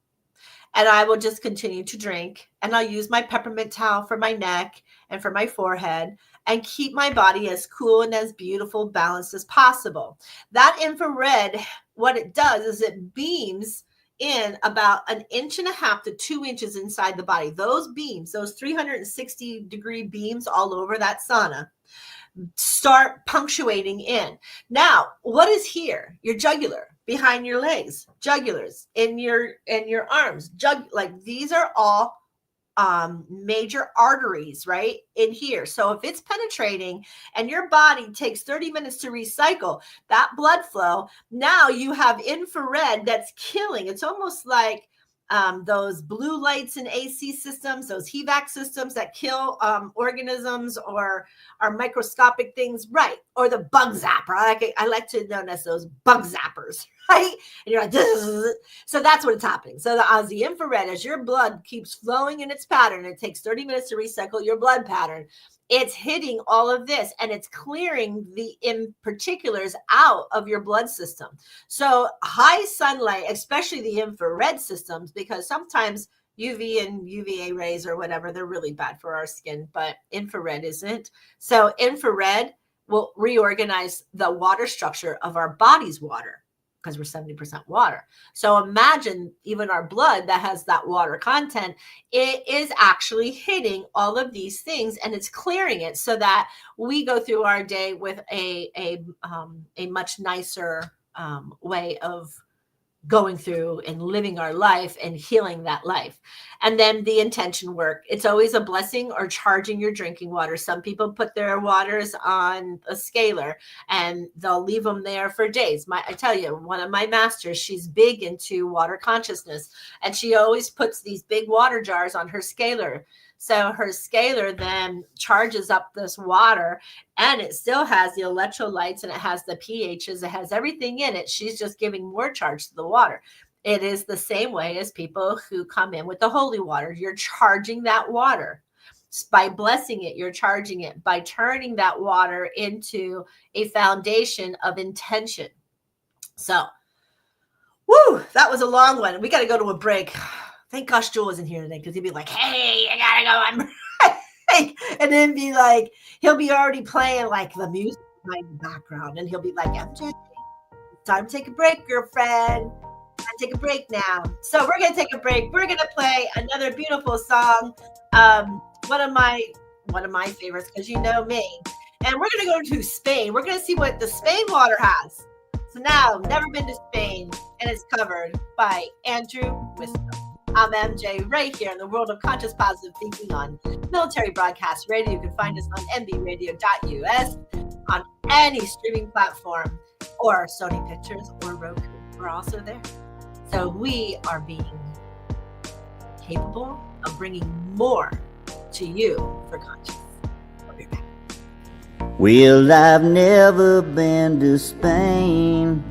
And I will just continue to drink, and I'll use my peppermint towel for my neck and for my forehead and keep my body as cool and as beautiful, balanced as possible. That infrared, what it does is it beams in about 1.5 inches to 2 inches inside the body. Those beams, those 360 degree beams all over that sauna, start punctuating in. Now, what is here? Your jugular, behind your legs, jugulars, in your arms, like these are all major arteries right in here. So if it's penetrating and your body takes 30 minutes to recycle that blood flow, now you have infrared that's killing. It's almost like those blue lights in AC systems, those HVAC systems that kill organisms or are microscopic things, right? Or the bug zapper. I like to know as those bug zappers, right? And you're like, so that's what it's happening. So as the infrared, as your blood keeps flowing in its pattern, it takes 30 minutes to recycle your blood pattern. it's hitting all of this and it's clearing the particulars out of your blood system. So high sunlight, especially the infrared systems, because sometimes UV and UVA rays or whatever, they're really bad for our skin, but infrared isn't. So infrared will reorganize the water structure of our body's water, because we're 70% water. So imagine even our blood that has that water content, it is actually hitting all of these things and it's clearing it so that we go through our day with a much nicer way of going through and living our life and healing that life. And then the intention work. It's always a blessing or charging your drinking water. Some people put their waters on a scaler and they'll leave them there for days. I tell you, one of my masters, she's big into water consciousness, and she always puts these big water jars on her scaler. So her scaler then charges up this water, and it still has the electrolytes and it has the pHs, it has everything in it. She's just giving more charge to the water. It is the same way as people who come in with the holy water. You're charging that water. By blessing it, you're charging it. By turning that water into a foundation of intention. So, woo, that was a long one. We got to go to a break. Thank gosh Joel isn't here today, because he'd be like, hey, I gotta go on break. And then be like, he'll be already playing like the music in the background. And he'll be like, MJ, time to take a break, girlfriend. Time to take a break now. So we're going to take a break. We're going to play another beautiful song. One of my favorites, because you know me. And we're going to go to Spain. We're going to see what the Spain water has. So now, never been to Spain. And it's covered by Andrew Wisdom. I'm MJ, right here in the world of conscious positive thinking on Military Broadcast Radio. You can find us on mbradio.us, on any streaming platform, or Sony Pictures or Roku. We're also there. So we are being capable of bringing more to you for conscious. We'll be back. Well, I've never been to Spain,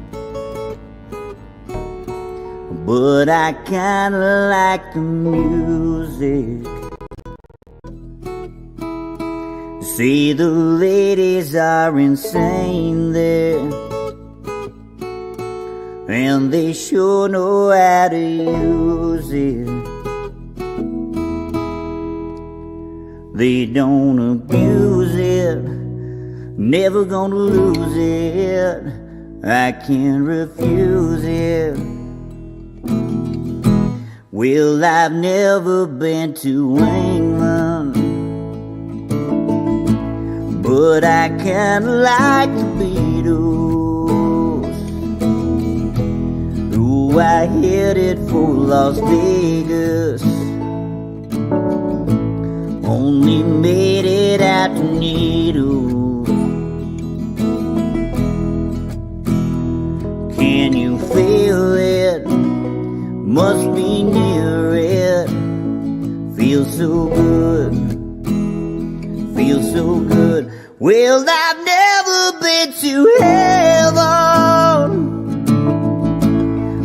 but I kinda like the music. See, the ladies are insane there, and they sure know how to use it. They don't abuse it, never gonna lose it. I can't refuse it. Well, I've never been to England, but I kinda like the Beatles. Ooh, I headed for Las Vegas, only made it out to Needles. Can you feel it? Must be near it. Feels so good, feels so good. Well, I've never been to heaven,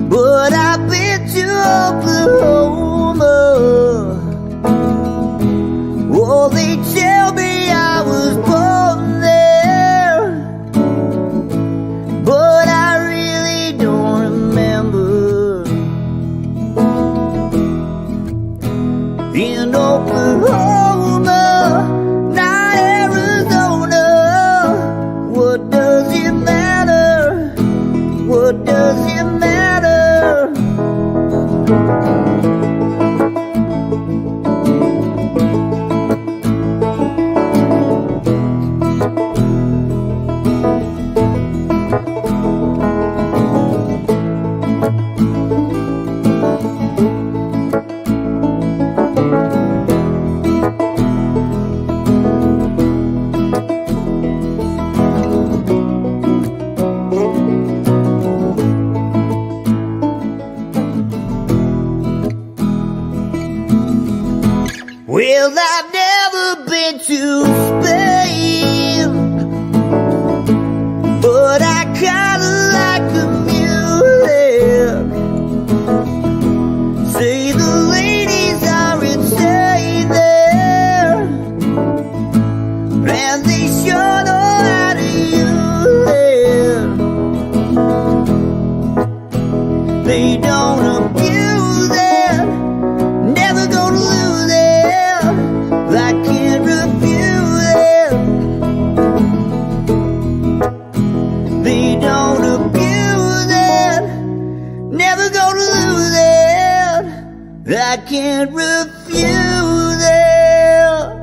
but I've been to Oklahoma. Oh, they tell me I was born there, but I really don't remember. In Oklahoma, not Arizona. What does it matter? What does it matter? Well, I've never been to Spain, but I kinda like the music. Say the ladies are insane there, I can't refuse it.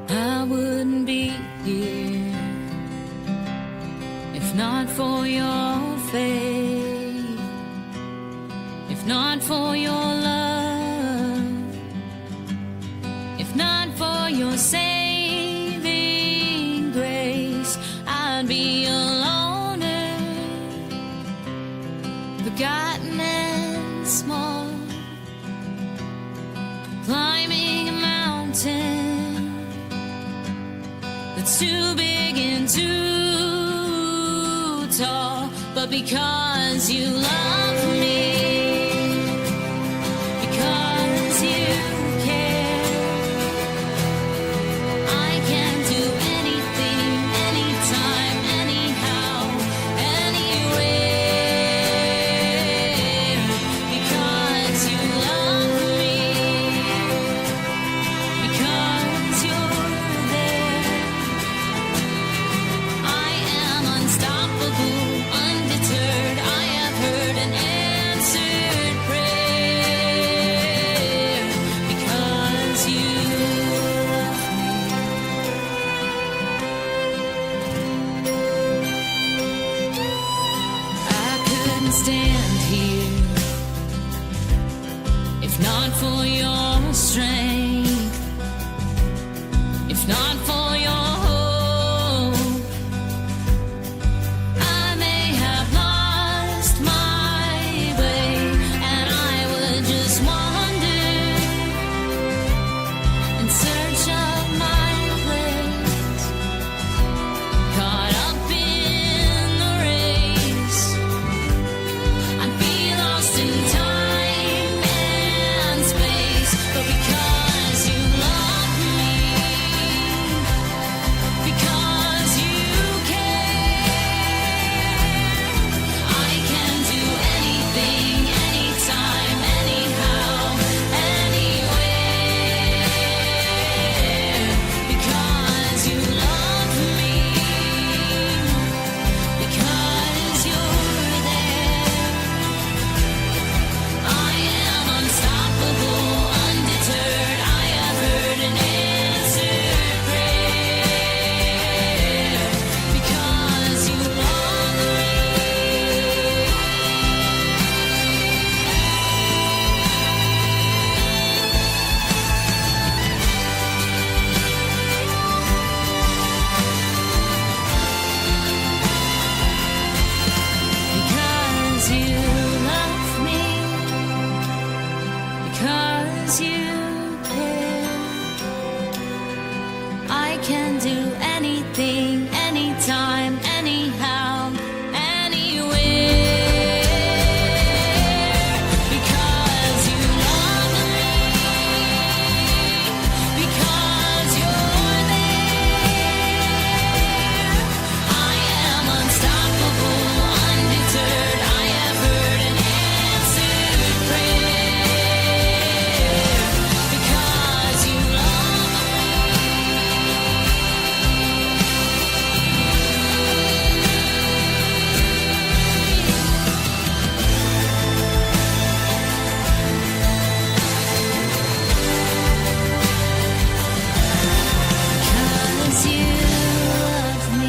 I wouldn't be here if not for your faith, if not for your love, if not for your saving grace. I'd be a loner, forgotten and small, climbing a mountain that's too big and too tall. But because you love me, because you care, I can do anything, anytime, anyhow, anywhere. Because you love me, because you're there, I am unstoppable, undeterred. I have heard an answered prayer. Because you love me, I couldn't stand here if not for your strength, if not for your hope. I may have lost my way, and I would just wander in search of my place, caught up in the race. I'd be lost in time and space. But because you love me, because you care, I can do anything, anytime, anyhow, anywhere. Because you love me, because you're there, I am unstoppable, undeterred. I have heard an answered prayer. Because you love me, because you love me, because you care, I can do anything, anytime, anyhow, anywhere. Because you love me, because you're there, I am unstoppable, undeterred. I have heard an answered prayer. Because you love because you love me.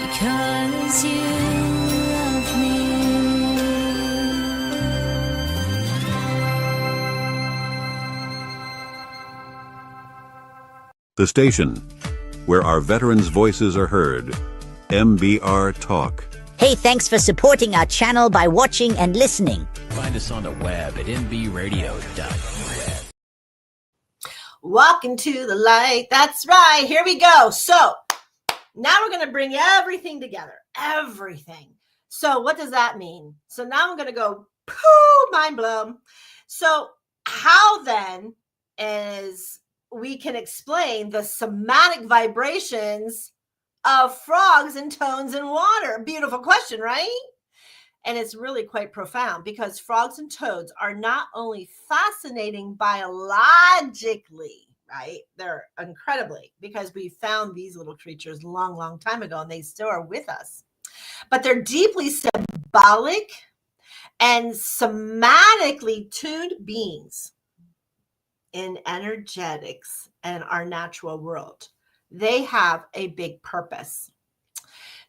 Because you love me. The station where our veterans' voices are heard. MBR Talk. Hey, thanks for supporting our channel by watching and listening. Find us on the web at mbradio.net. Walk into the light. That's right. Here we go. So now we're going to bring everything together. Everything. So what does that mean? So now I'm going to go, poo, mind blown. So how then is we can explain the somatic vibrations of frogs and toads in water? Beautiful question, right? And it's really quite profound because frogs and toads are not only fascinating biologically, right? They're incredibly, because we found these little creatures long time ago and they still are with us. But they're deeply symbolic and somatically tuned beings in energetics and our natural world. They have a big purpose.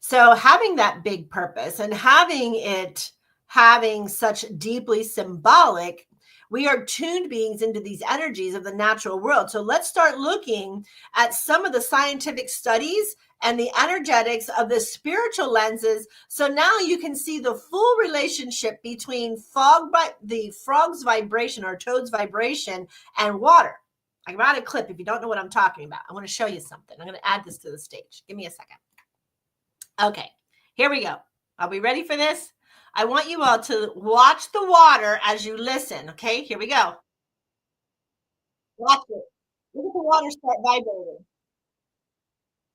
So having that big purpose and having such deeply symbolic, we are tuned beings into these energies of the natural world. So let's start looking at some of the scientific studies and the energetics of the spiritual lenses. So now you can see the full relationship between the frog's vibration or toad's vibration and water. I got a clip if you don't know what I'm talking about. I want to show you something. I'm going to add this to the stage. Give me a second. Okay, here we go. Are we ready for this? I want you all to watch the water as you listen. Okay, here we go. Watch it. Look at the water start vibrating.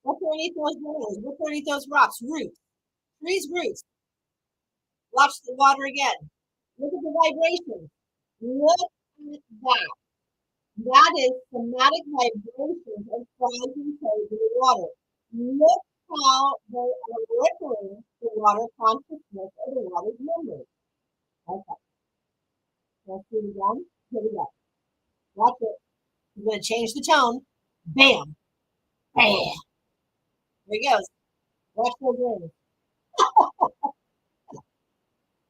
What's underneath those walls? What's underneath those rocks? Roots. Trees, roots. Watch the water again. Look at the vibration. Look at that. That is somatic vibrations of frogs and toads in the water. Look how they are rippling the water consciousness of the water's memory. Okay. Let's do it again. Here we go. Watch it. I'm going to change the tone. Bam. Bam. There he goes. Watch those rings.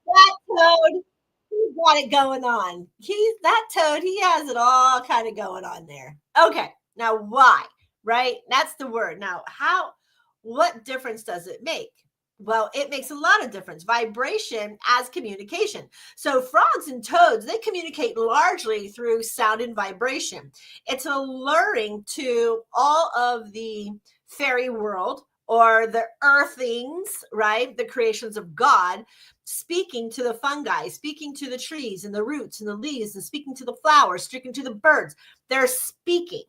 That toad, he's got it going on. That toad, he has it all kind of going on there. Okay. Now, why? Right? That's the word. Now, what difference does it make? Well, it makes a lot of difference. Vibration as communication. So frogs and toads, they communicate largely through sound and vibration. It's alluring to all of the fairy world or the earthings, right? The creations of God, speaking to the fungi, speaking to the trees and the roots and the leaves, and speaking to the flowers, speaking to the birds. They're speaking.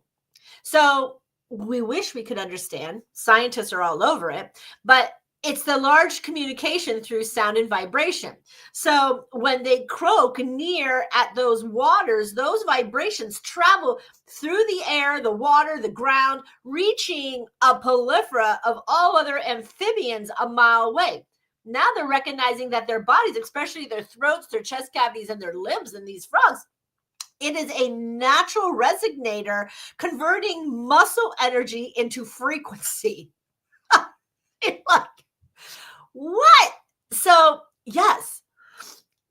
So we wish we could understand. Scientists are all over it, but it's the large communication through sound and vibration. So when they croak near at those waters, those vibrations travel through the air, the water, the ground, reaching a polyphora of all other amphibians a mile away. Now they're recognizing that their bodies, especially their throats, their chest cavities, and their limbs in these frogs, it is a natural resonator converting muscle energy into frequency. Like, what? So, yes.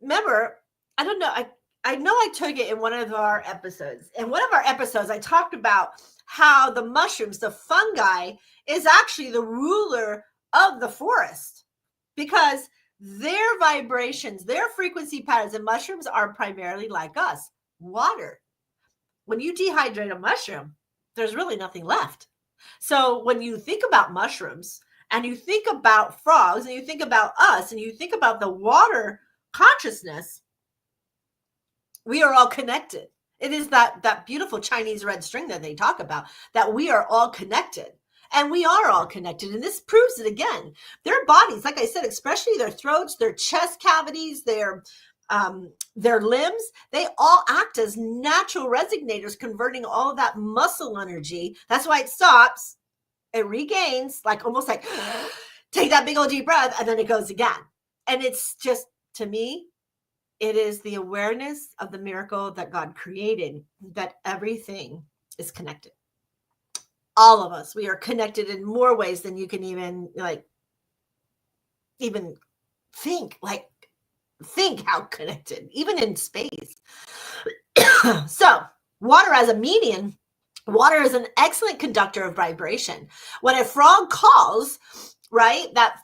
Remember, I don't know. I know I took it in one of our episodes. In one of our episodes, I talked about how the mushrooms, the fungi, is actually the ruler of the forest because their vibrations, their frequency patterns, and mushrooms are primarily like us. Water. When you dehydrate a mushroom, there's really nothing left. So when you think about mushrooms and you think about frogs and you think about us and you think about the water consciousness, we are all connected. It is that beautiful Chinese red string that they talk about, that we are all connected. And we are all connected. And this proves it again. Their bodies, like I said, especially their throats, their chest cavities, their limbs, they all act as natural resonators, converting all of that muscle energy. That's why it stops, it regains, like almost like take that big old deep breath, and then it goes again. And it's just, to me, it is the awareness of the miracle that God created, that everything is connected. All of us, we are connected in more ways than you can even think how connected, even in space. So water as a medium, water is an excellent conductor of vibration. When a frog calls, right, that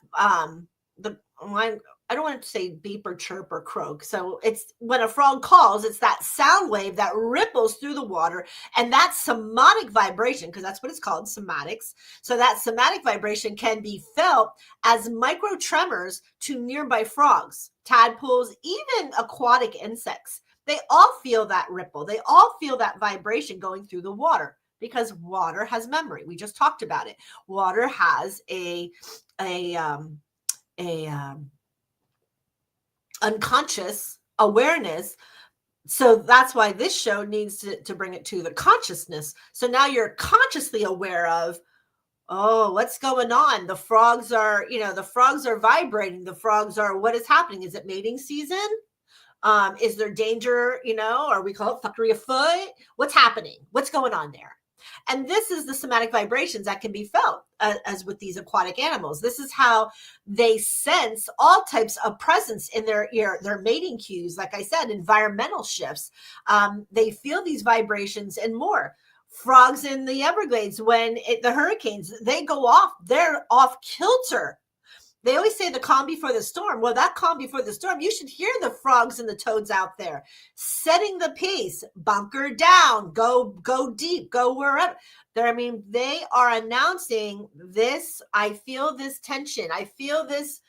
I don't want to say beep or chirp or croak. So it's when a frog calls, it's that sound wave that ripples through the water, and that somatic vibration, because that's what it's called, somatics. So that somatic vibration can be felt as micro tremors to nearby frogs, tadpoles, even aquatic insects. They all feel that ripple. They all feel that vibration going through the water. because water has memory. We just talked about it. Water has a unconscious awareness. So that's why this show needs to bring it to the consciousness. So now you're consciously aware of, oh, what's going on? The frogs are, the frogs are vibrating. The frogs are, what is happening? Is it mating season? Is there danger, or we call it fuckery afoot? What's happening? What's going on there? And this is the somatic vibrations that can be felt as with these aquatic animals. This is how they sense all types of presence in their ear, their mating cues. Like I said, environmental shifts. They feel these vibrations and more. Frogs in the Everglades, the hurricanes, they go off, they're off kilter. They always say the calm before the storm. Well, that calm before the storm, you should hear the frogs and the toads out there setting the pace, bunker down, go deep, go wherever. They are announcing this. I feel this tension. I feel this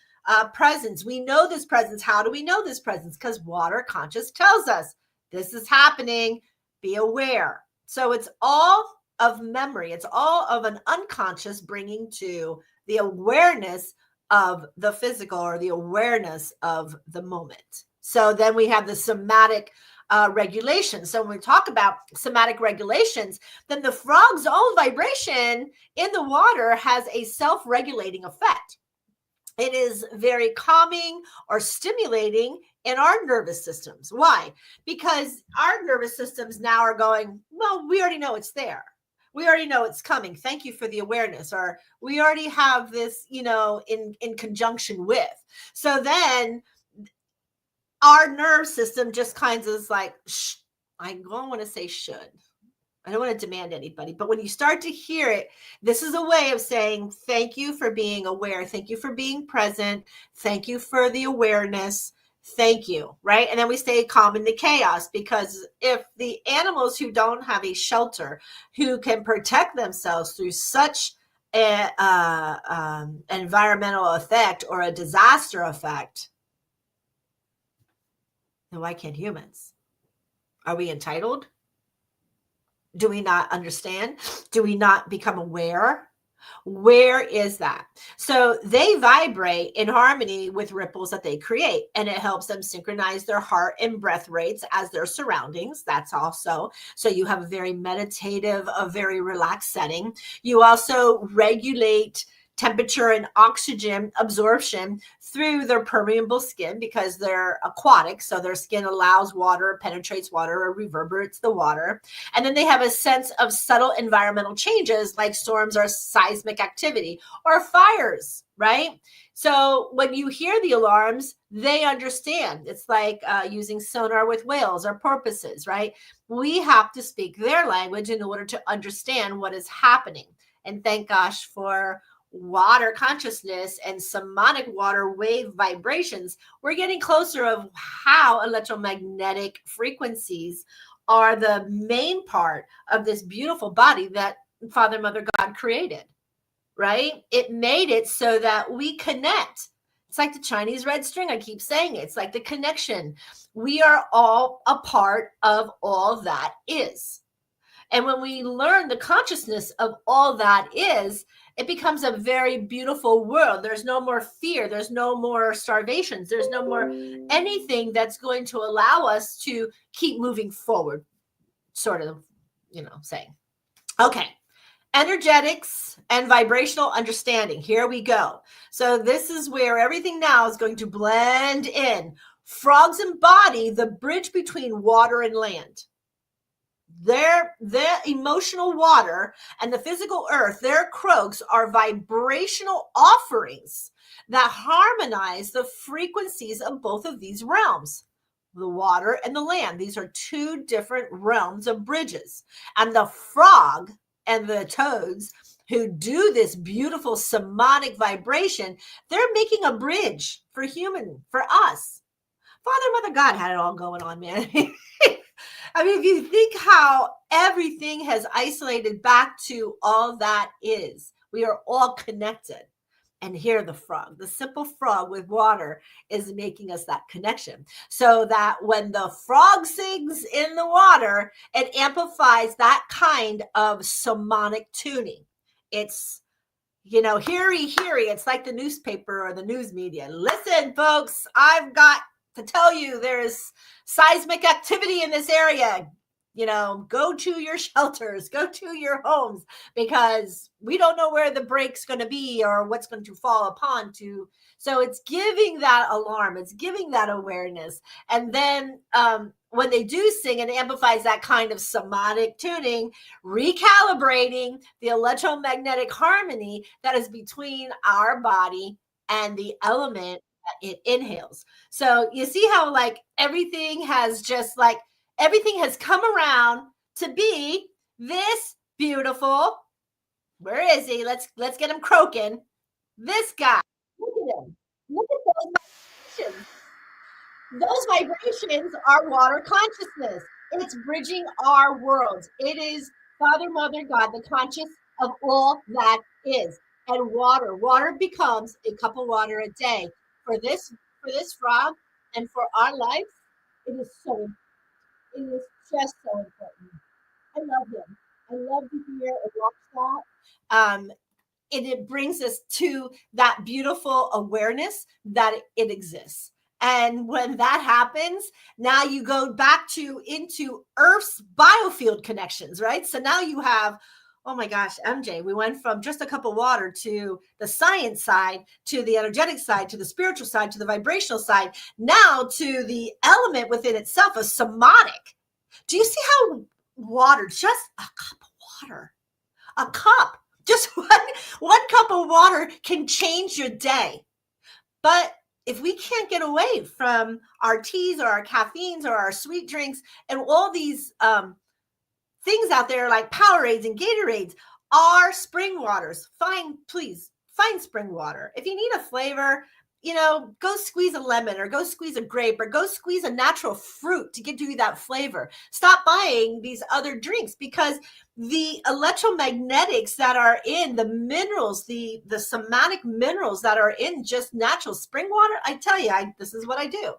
presence. We know this presence. How do we know this presence? Because water conscious tells us this is happening. Be aware. So it's all of memory. It's all of an unconscious bringing to the awareness of the physical, or the awareness of the moment. So then we have the somatic regulation. So when we talk about somatic regulations, then the frog's own vibration in the water has a self-regulating effect. It is very calming or stimulating in our nervous systems. Why? Because our nervous systems now are going, well, we already know it's there. We already know it's coming. Thank you for the awareness. Or we already have this, in conjunction with. So then our nerve system just kind of is like, I don't want to say should. I don't want to demand anybody. But when you start to hear it, this is a way of saying, thank you for being aware. Thank you for being present. Thank you for the awareness. Thank you, right? And then we stay calm in the chaos, because if the animals who don't have a shelter, who can protect themselves through such an environmental effect or a disaster effect, then why can't humans? Are we entitled? Do we not understand? Do we not become aware? Where is that? So they vibrate in harmony with ripples that they create, and it helps them synchronize their heart and breath rates as their surroundings. That's also, so you have a very meditative, a very relaxed setting. You also regulate temperature and oxygen absorption through their permeable skin, because they're aquatic. So their skin allows water, penetrates water, or reverberates the water. And then they have a sense of subtle environmental changes like storms or seismic activity or fires, right? So when you hear the alarms, they understand. It's like using sonar with whales or porpoises, right? We have to speak their language in order to understand what is happening. And thank gosh for water consciousness and somatic water wave vibrations. We're getting closer of how electromagnetic frequencies are the main part of this beautiful body that Father, Mother, God created, right? It made it so that we connect. It's like the Chinese red string. I keep saying it. It's like the connection. We are all a part of all that is. And when we learn the consciousness of all that is, it becomes a very beautiful world. There's no more fear. There's no more starvations. There's no more anything that's going to allow us to keep moving forward, sort of, saying. Okay. Energetics and vibrational understanding. Here we go. So this is where everything now is going to blend in. Frogs embody the bridge between water and land. Their emotional water and the physical earth, their croaks are vibrational offerings that harmonize the frequencies of both of these realms, the water and the land. These are two different realms of bridges. And the frog and the toads who do this beautiful somatic vibration, they're making a bridge for us. Father, Mother, God had it all going on, man. I mean, if you think how everything has isolated back to all that is, we are all connected. and hear the frog. The simple frog with water is making us that connection. So that when the frog sings in the water, it amplifies that kind of sonic tuning. It's, heary, heary. It's like the newspaper or the news media. Listen, folks, I've got to tell you there's seismic activity in this area. Go to your shelters, go to your homes, because we don't know where the break's going to be or what's going to fall upon to. So it's giving that alarm, it's giving that awareness. And then when they do sing, it amplifies that kind of somatic tuning, recalibrating the electromagnetic harmony that is between our body and the element that it inhales. So you see how everything has come around to be this beautiful. Where is he? Let's get him croaking. This guy. Look at him. Look at those vibrations. Those vibrations are water consciousness. It's bridging our worlds. It is Father, Mother, God, the conscious of all that is. And water becomes a cup of water a day. For this frog and for our life, it is so important. It is just so important. I love him. I love to hear and watch that. And it brings us to that beautiful awareness that it exists. And when that happens, now you go back into Earth's biofield connections, right? So now you have, oh my gosh, MJ, we went from just a cup of water to the science side, to the energetic side, to the spiritual side, to the vibrational side, now to the element within itself, a somatic. Do you see how water, just a cup of water, a cup, just one cup of water can change your day? But if we can't get away from our teas or our caffeines or our sweet drinks and all these things out there like Powerades and Gatorades, our spring waters, find spring water. If you need a flavor, go squeeze a lemon or go squeeze a grape or go squeeze a natural fruit to give you that flavor. Stop buying these other drinks, because the electromagnetics that are in the minerals, the somatic minerals that are in just natural spring water, I tell you, this is what I do.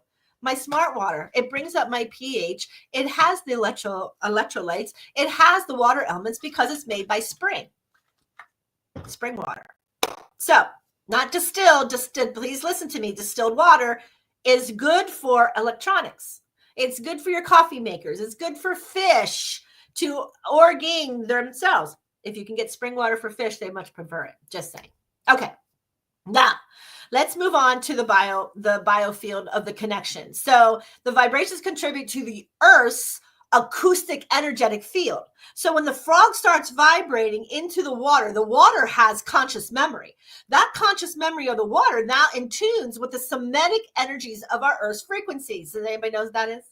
My smart water, it brings up my pH. It has the electrolytes. It has the water elements because it's made by spring water. So, not distilled, please listen to me. Distilled water is good for electronics. It's good for your coffee makers. It's good for fish to orgain themselves. If you can get spring water for fish, they much prefer it. Just saying. Okay. Now, let's move on to the biofield of the connection. So the vibrations contribute to the Earth's acoustic energetic field. So when the frog starts vibrating into the water has conscious memory. That conscious memory of the water now in tunes with the somatic energies of our Earth's frequencies. Does anybody know what that is?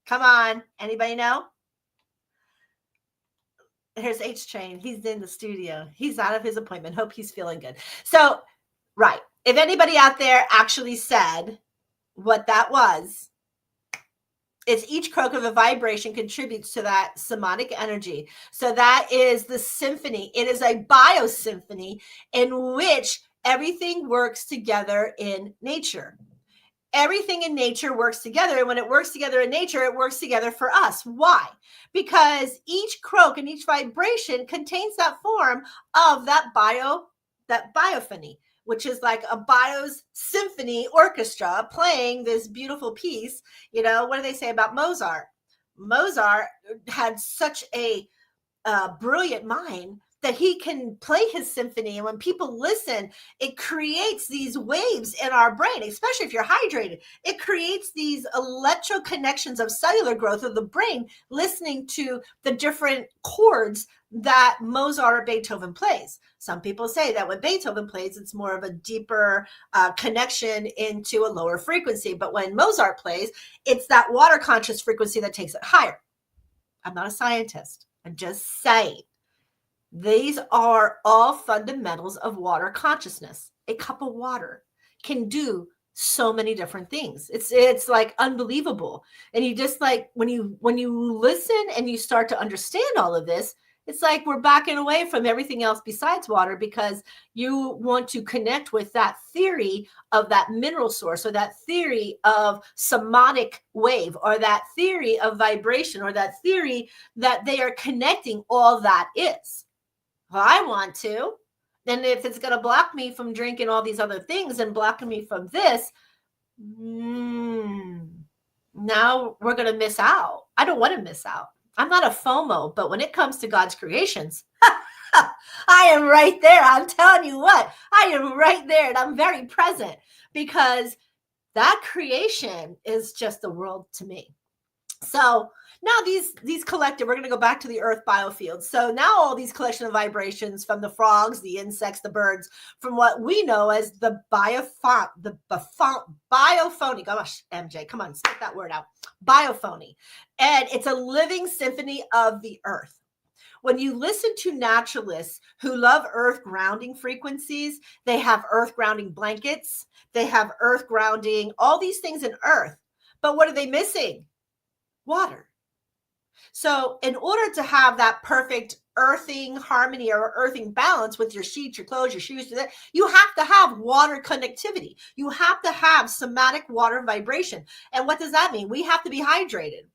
Come on. Anybody know? Here's H-Train. He's in the studio. He's out of his appointment. Hope he's feeling good. So, right. If anybody out there actually said what that was, it's each croak of a vibration contributes to that somatic energy. So that is the symphony. It is a biosymphony in which everything works together in nature. Everything in nature works together. And when it works together in nature, it works together for us. Why? Because each croak and each vibration contains that form of that biophony, which is like a bios symphony orchestra playing this beautiful piece. What do they say about Mozart? Mozart had such a brilliant mind that he can play his symphony. And when people listen, it creates these waves in our brain, especially if you're hydrated. It creates these electro connections of cellular growth of the brain, listening to the different chords that Mozart or Beethoven plays. Some people say that when Beethoven plays, it's more of a deeper connection into a lower frequency. But when Mozart plays, it's that water conscious frequency that takes it higher. I'm not a scientist. I'm just saying. These are all fundamentals of water consciousness. A cup of water can do so many different things. It's like unbelievable. And you just when you listen and you start to understand all of this, It's like we're backing away from everything else besides water because you want to connect with that theory of that mineral source, or that theory of somatic wave, or that theory of vibration, or that theory that they are connecting all that is. Well, I want to. And if it's going to block me from drinking all these other things and blocking me from this, now we're going to miss out. I don't want to miss out. I'm not a FOMO, but when it comes to God's creations, I am right there. I'm telling you what, I am right there, and I'm very present, because that creation is just the world to me. So now these collective, we're going to go back to the earth biofields. So now all these collection of vibrations from the frogs, the insects, the birds, from what we know as the biophony. Gosh, MJ, come on, spit that word out. Biophony. And it's a living symphony of the earth. When you listen to naturalists who love earth grounding frequencies, they have earth grounding blankets, they have earth grounding, all these things in earth. But what are they missing? Water. So in order to have that perfect earthing harmony or earthing balance with your sheets, your clothes, your shoes, you have to have water connectivity. You have to have somatic water vibration. And what does that mean? We have to be hydrated.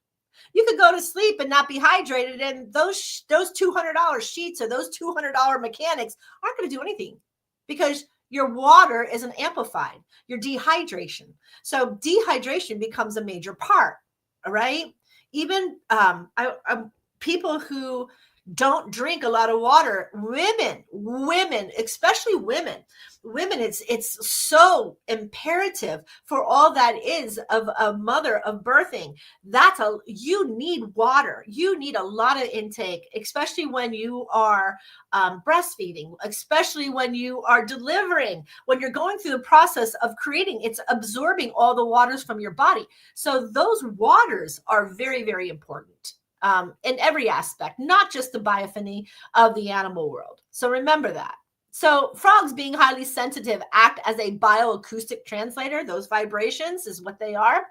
You could go to sleep and not be hydrated, and those $200 sheets or those $200 mechanics aren't going to do anything, because your water isn't amplified, your dehydration. So dehydration becomes a major part. All right. Even people who don't drink a lot of water, women, especially women, it's so imperative for all that is of a mother of birthing. You need water. You need a lot of intake, especially when you are breastfeeding, especially when you are delivering, when you're going through the process of creating, it's absorbing all the waters from your body. So those waters are very, very important. In every aspect, not just the biophony of the animal world. So remember that. So frogs, being highly sensitive, act as a bioacoustic translator. Those vibrations is what they are.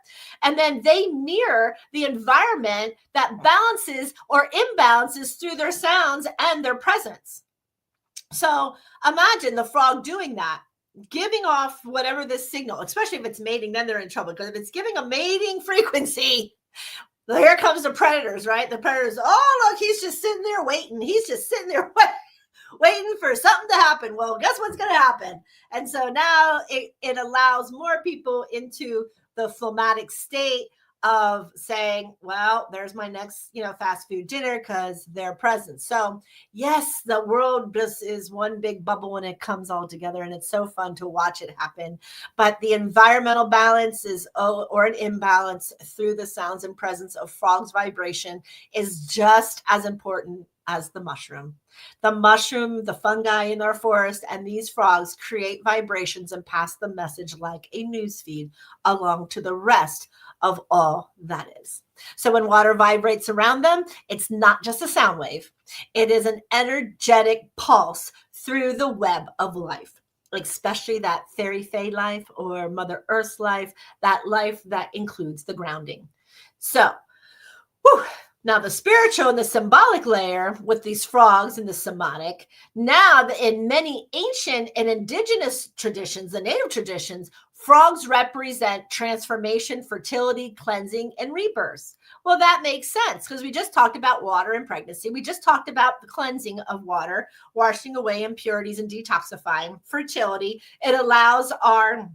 And then they mirror the environment that balances or imbalances through their sounds and their presence. So imagine the frog doing that, giving off whatever this signal, especially if it's mating, then they're in trouble. Because if it's giving a mating frequency, well, here comes the predators, right? The predators, oh, look, he's just sitting there waiting. He's just sitting there waiting for something to happen. Well, guess what's going to happen? And so now it allows more people into the phlegmatic state of saying, well, there's my next, fast food dinner, because they're present. So yes, the world just is one big bubble when it comes all together, and it's so fun to watch it happen. But the environmental balance or an imbalance through the sounds and presence of frogs' vibration is just as important as the mushroom. The mushroom, the fungi in our forest, and these frogs create vibrations and pass the message like a newsfeed along to the rest of all that is. So when water vibrates around them, it's not just a sound wave. It is an energetic pulse through the web of life, especially that fairy fae life or Mother Earth's life, that life that includes the grounding. So, now the spiritual and the symbolic layer with these frogs and the somatic, now in many ancient and indigenous traditions, the native traditions, frogs represent transformation, fertility, cleansing, and rebirth. Well, that makes sense, because we just talked about water and pregnancy. We just talked about the cleansing of water, washing away impurities and detoxifying. Fertility, it allows our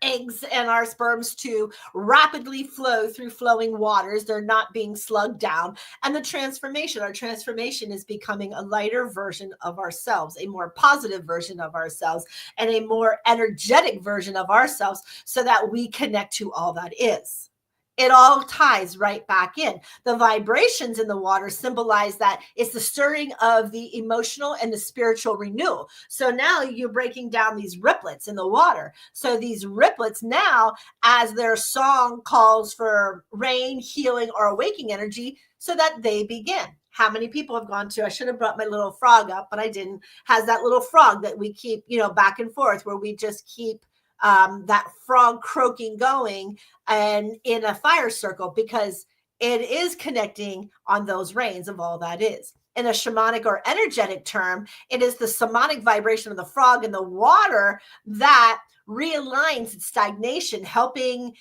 eggs and our sperms to rapidly flow through flowing waters. They're not being slugged down. And the transformation, our transformation is becoming a lighter version of ourselves, a more positive version of ourselves, and a more energetic version of ourselves, so that we connect to all that is. It all ties right back in. The vibrations in the water symbolize that it's the stirring of the emotional and the spiritual renewal. So now you're breaking down these riplets in the water. So these riplets now, as their song calls for rain, healing, or awakening energy, so that they begin. How many people have gone to, I should have brought my little frog up, but I didn't, has that little frog that we keep, back and forth, where we just keep that frog croaking going and in a fire circle, because it is connecting on those rains of all that is. in a shamanic or energetic term, it is the somatic vibration of the frog in the water that realigns its stagnation, helping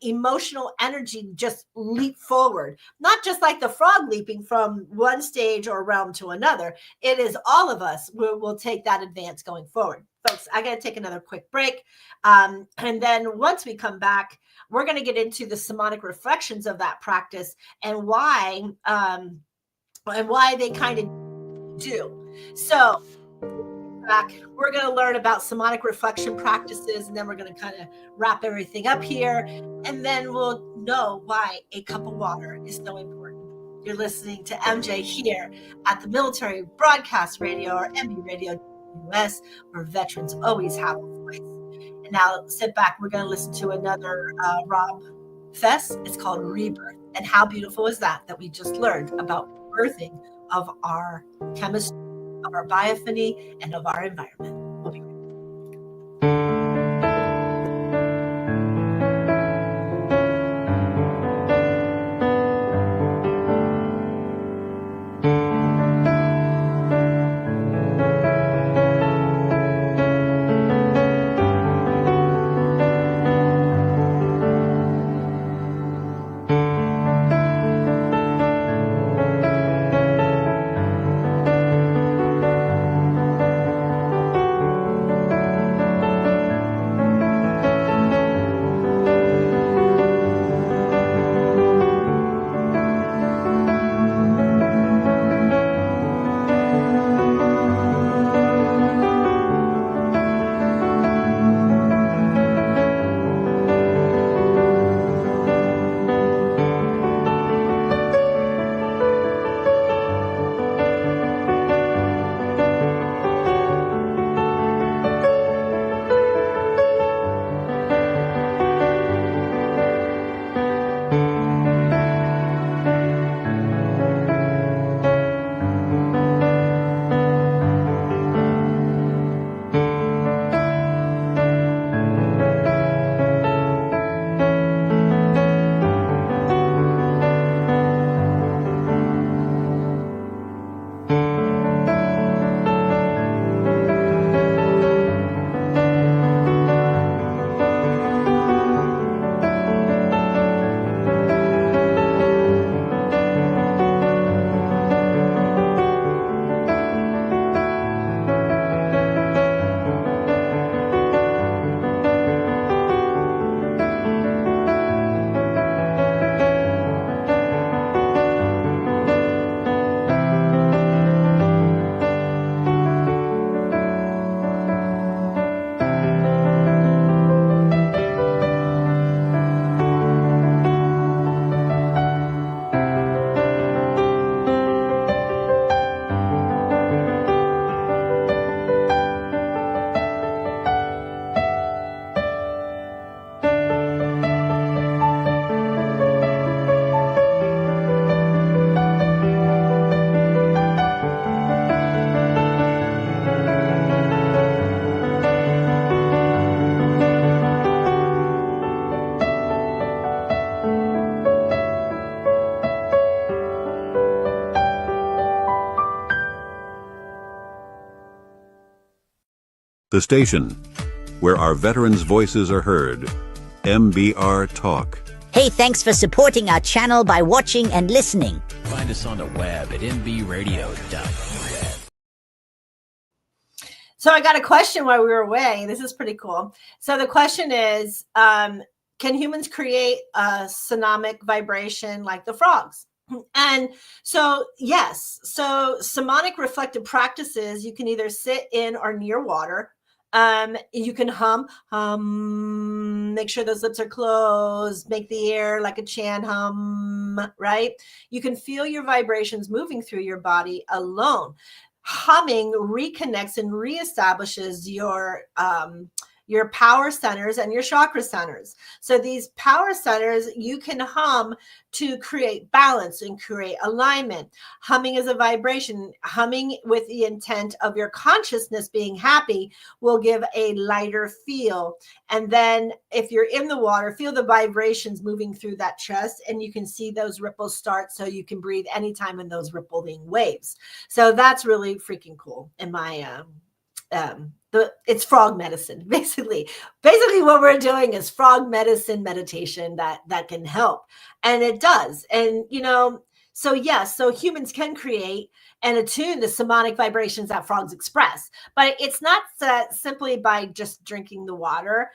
emotional energy just leap forward. Not just like the frog leaping from one stage or realm to another. It is all of us will take that advance going forward. Folks, I got to take another quick break. And then once we come back, we're going to get into the somatic reflections of that practice and why they kind of do. So back, we're going to learn about somatic reflection practices, and then we're going to kind of wrap everything up here, and then we'll know why a cup of water is so important. You're listening to MJ here at the Military Broadcast Radio, or MB Radio US, where veterans always have a voice. And now sit back, we're going to listen to another Rob Fess. It's called Rebirth. And how beautiful is that we just learned about birthing of our chemistry, of our biophony, and of our environment. We'll be right back. The station where our veterans' voices are heard. MBR Talk. Hey, thanks for supporting our channel by watching and listening. Find us on the web at mbradio.net. So I got a question while we were away. This is pretty cool. So the question is, can humans create a sonomic vibration like the frogs? And so, yes. So somatic reflective practices, you can either sit in or near water. You can hum, make sure those lips are closed, make the air like a chant hum, right? You can feel your vibrations moving through your body alone. Humming reconnects and reestablishes your your power centers and your chakra centers. So these power centers, you can hum to create balance and create alignment. Humming is a vibration. Humming with the intent of your consciousness being happy will give a lighter feel. And then if you're in the water, feel the vibrations moving through that chest, and you can see those ripples start, so you can breathe anytime in those rippling waves. So that's really freaking cool in my it's frog medicine. Basically what we're doing is frog medicine meditation that can help, and it does. And so yes, so humans can create and attune the somatic vibrations that frogs express, but it's not simply by just drinking the water.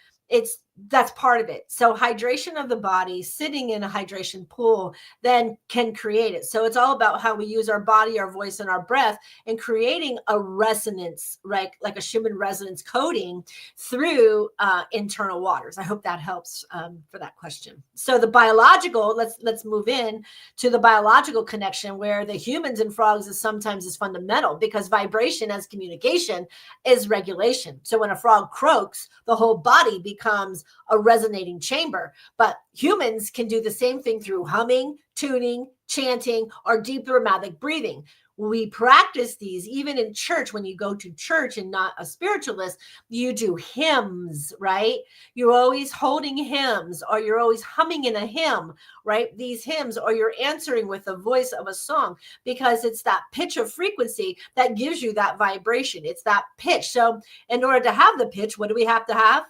That's part of it. So hydration of the body, sitting in a hydration pool, then can create it. So it's all about how we use our body, our voice, and our breath, and creating a resonance, right? Like a Schumann resonance coding through internal waters. I hope that helps for that question. So the biological, let's move in to the biological connection, where the humans and frogs is sometimes fundamental, because vibration as communication is regulation. So when a frog croaks, the whole body becomes a resonating chamber. But humans can do the same thing through humming, tuning, chanting, or deep rhythmic breathing. We practice these even in church. When you go to church and not a spiritualist, you do hymns, right? You're always holding hymns, or you're always humming in a hymn, right? These hymns, or you're answering with the voice of a song, because it's that pitch of frequency that gives you that vibration. It's that pitch. So in order to have the pitch, what do we have to have?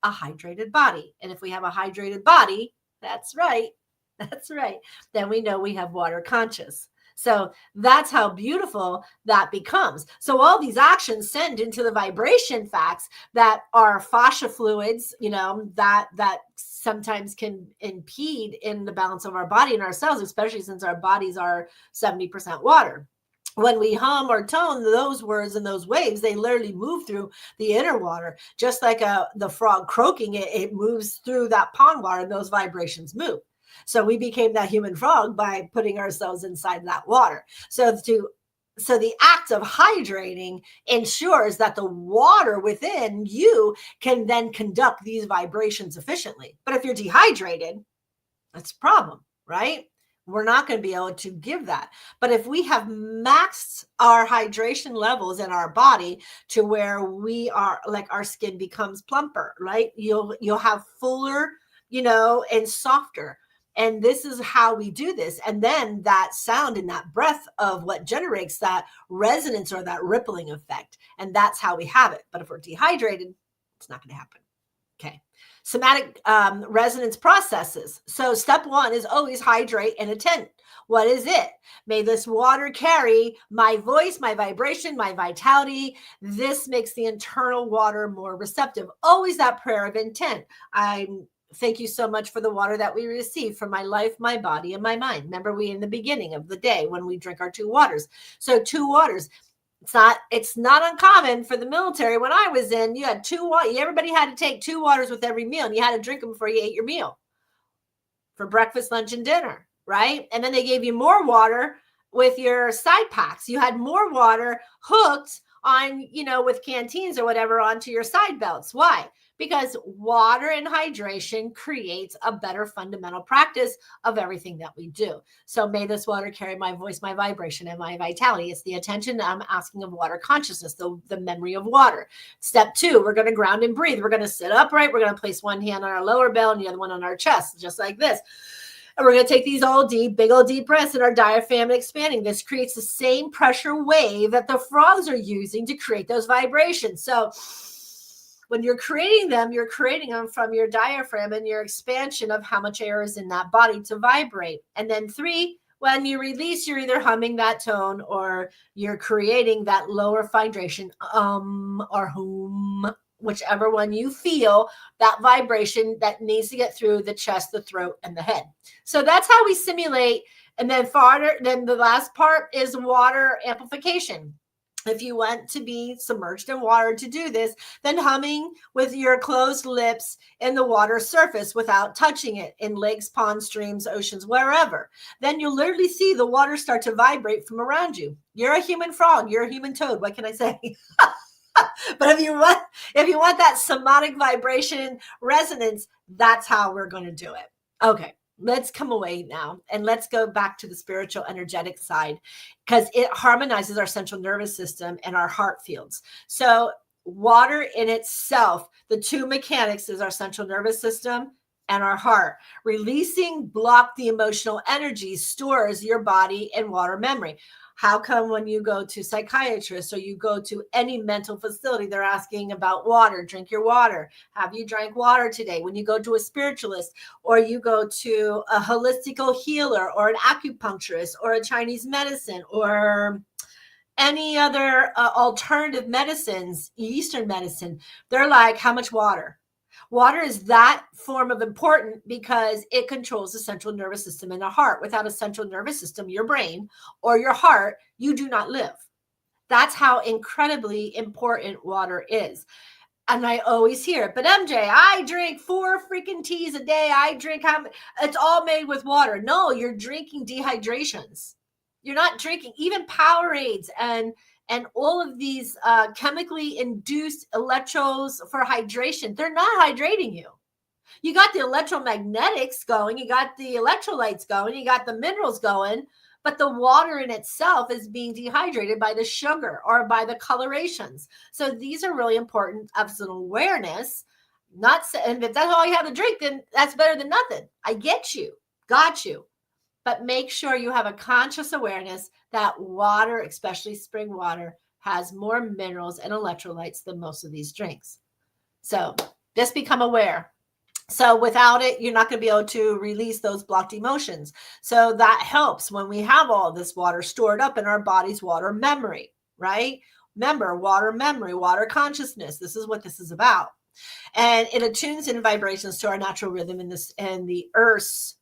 A hydrated body. And if we have a hydrated body, that's right, then we know we have water conscious. So that's how beautiful that becomes. So all these actions send into the vibration facts that are fascia fluids, that sometimes can impede in the balance of our body and our cells, especially since our bodies are 70% water. When we hum or tone those words and those waves, they literally move through the inner water, just like the frog croaking. It moves through that pond water, and those vibrations move. So we became that human frog by putting ourselves inside that water. So the act of hydrating ensures that the water within you can then conduct these vibrations efficiently. But if you're dehydrated, that's a problem, right? We're not going to be able to give that. But if we have maxed our hydration levels in our body to where we are, like, our skin becomes plumper, right? You'll have fuller, and softer. And this is how we do this. And then that sound and that breath of what generates that resonance or that rippling effect. And that's how we have it. But if we're dehydrated, it's not going to happen. Okay. Somatic resonance processes. So step one is always hydrate and attend. What is it? May this water carry my voice, my vibration, my vitality. This makes the internal water more receptive. Always that prayer of intent. Thank you so much for the water that we receive from my life, my body, and my mind. Remember, we in the beginning of the day when we drink our 2 waters. So 2 waters. It's not uncommon for the military. When I was in, you had 2 water. Everybody had to take 2 waters with every meal, and you had to drink them before you ate your meal for breakfast, lunch, and dinner, right? And then they gave you more water with your side packs. You had more water hooked on, with canteens or whatever onto your side belts. Why? Because water and hydration creates a better fundamental practice of everything that we do. So may this water carry my voice, my vibration, and my vitality. It's the attention I'm asking of water consciousness, the memory of water. Step 2, we're going to ground and breathe. We're going to sit upright. We're going to place one hand on our lower belly and the other one on our chest, just like this. And we're going to take these big old deep breaths in our diaphragm and expanding. This creates the same pressure wave that the frogs are using to create those vibrations. So when you're creating them from your diaphragm and your expansion of how much air is in that body to vibrate. And then 3, when you release, you're either humming that tone or you're creating that lower vibration, or hum, whichever one you feel, that vibration that needs to get through the chest, the throat, and the head. So that's how we simulate. And then then the last part is water amplification. If you want to be submerged in water to do this, then humming with your closed lips in the water surface without touching it in lakes, ponds, streams, oceans, wherever. Then you'll literally see the water start to vibrate from around you. You're a human frog. You're a human toad. What can I say? But if you want that somatic vibration resonance, that's how we're going to do it. Okay, let's come away now and let's go back to the spiritual energetic side, because it harmonizes our central nervous system and our heart fields. So water in itself, the two mechanics is our central nervous system and our heart. Releasing block the emotional energy stores your body in water memory. How come when you go to psychiatrists or you go to any mental facility, they're asking about water? Drink your water. Have you drank water today? When you go to a spiritualist or you go to a holistical healer or an acupuncturist or a Chinese medicine or any other alternative medicines, Eastern medicine, they're like, how much water? Water is that form of important because it controls the central nervous system in the heart. Without a central nervous system, your brain or your heart, you do not live. That's how incredibly important water is. And I always hear it, but MJ, I drink 4 freaking teas a day. I drink it's all made with water. No, you're drinking dehydrations. You're not drinking even Powerades and all of these chemically induced electros for hydration. They're not hydrating you. You got the electromagnetics going, you got the electrolytes going, you got the minerals going, but the water in itself is being dehydrated by the sugar or by the colorations. So these are really important of some awareness. And if that's all you have to drink, then that's better than nothing. I get you, got you. But make sure you have a conscious awareness that water, especially spring water, has more minerals and electrolytes than most of these drinks. So just become aware. So without it, you're not going to be able to release those blocked emotions. So that helps when we have all this water stored up in our body's water memory, right? Remember, water memory, water consciousness. This is what this is about. And it attunes in vibrations to our natural rhythm in this and the Earth's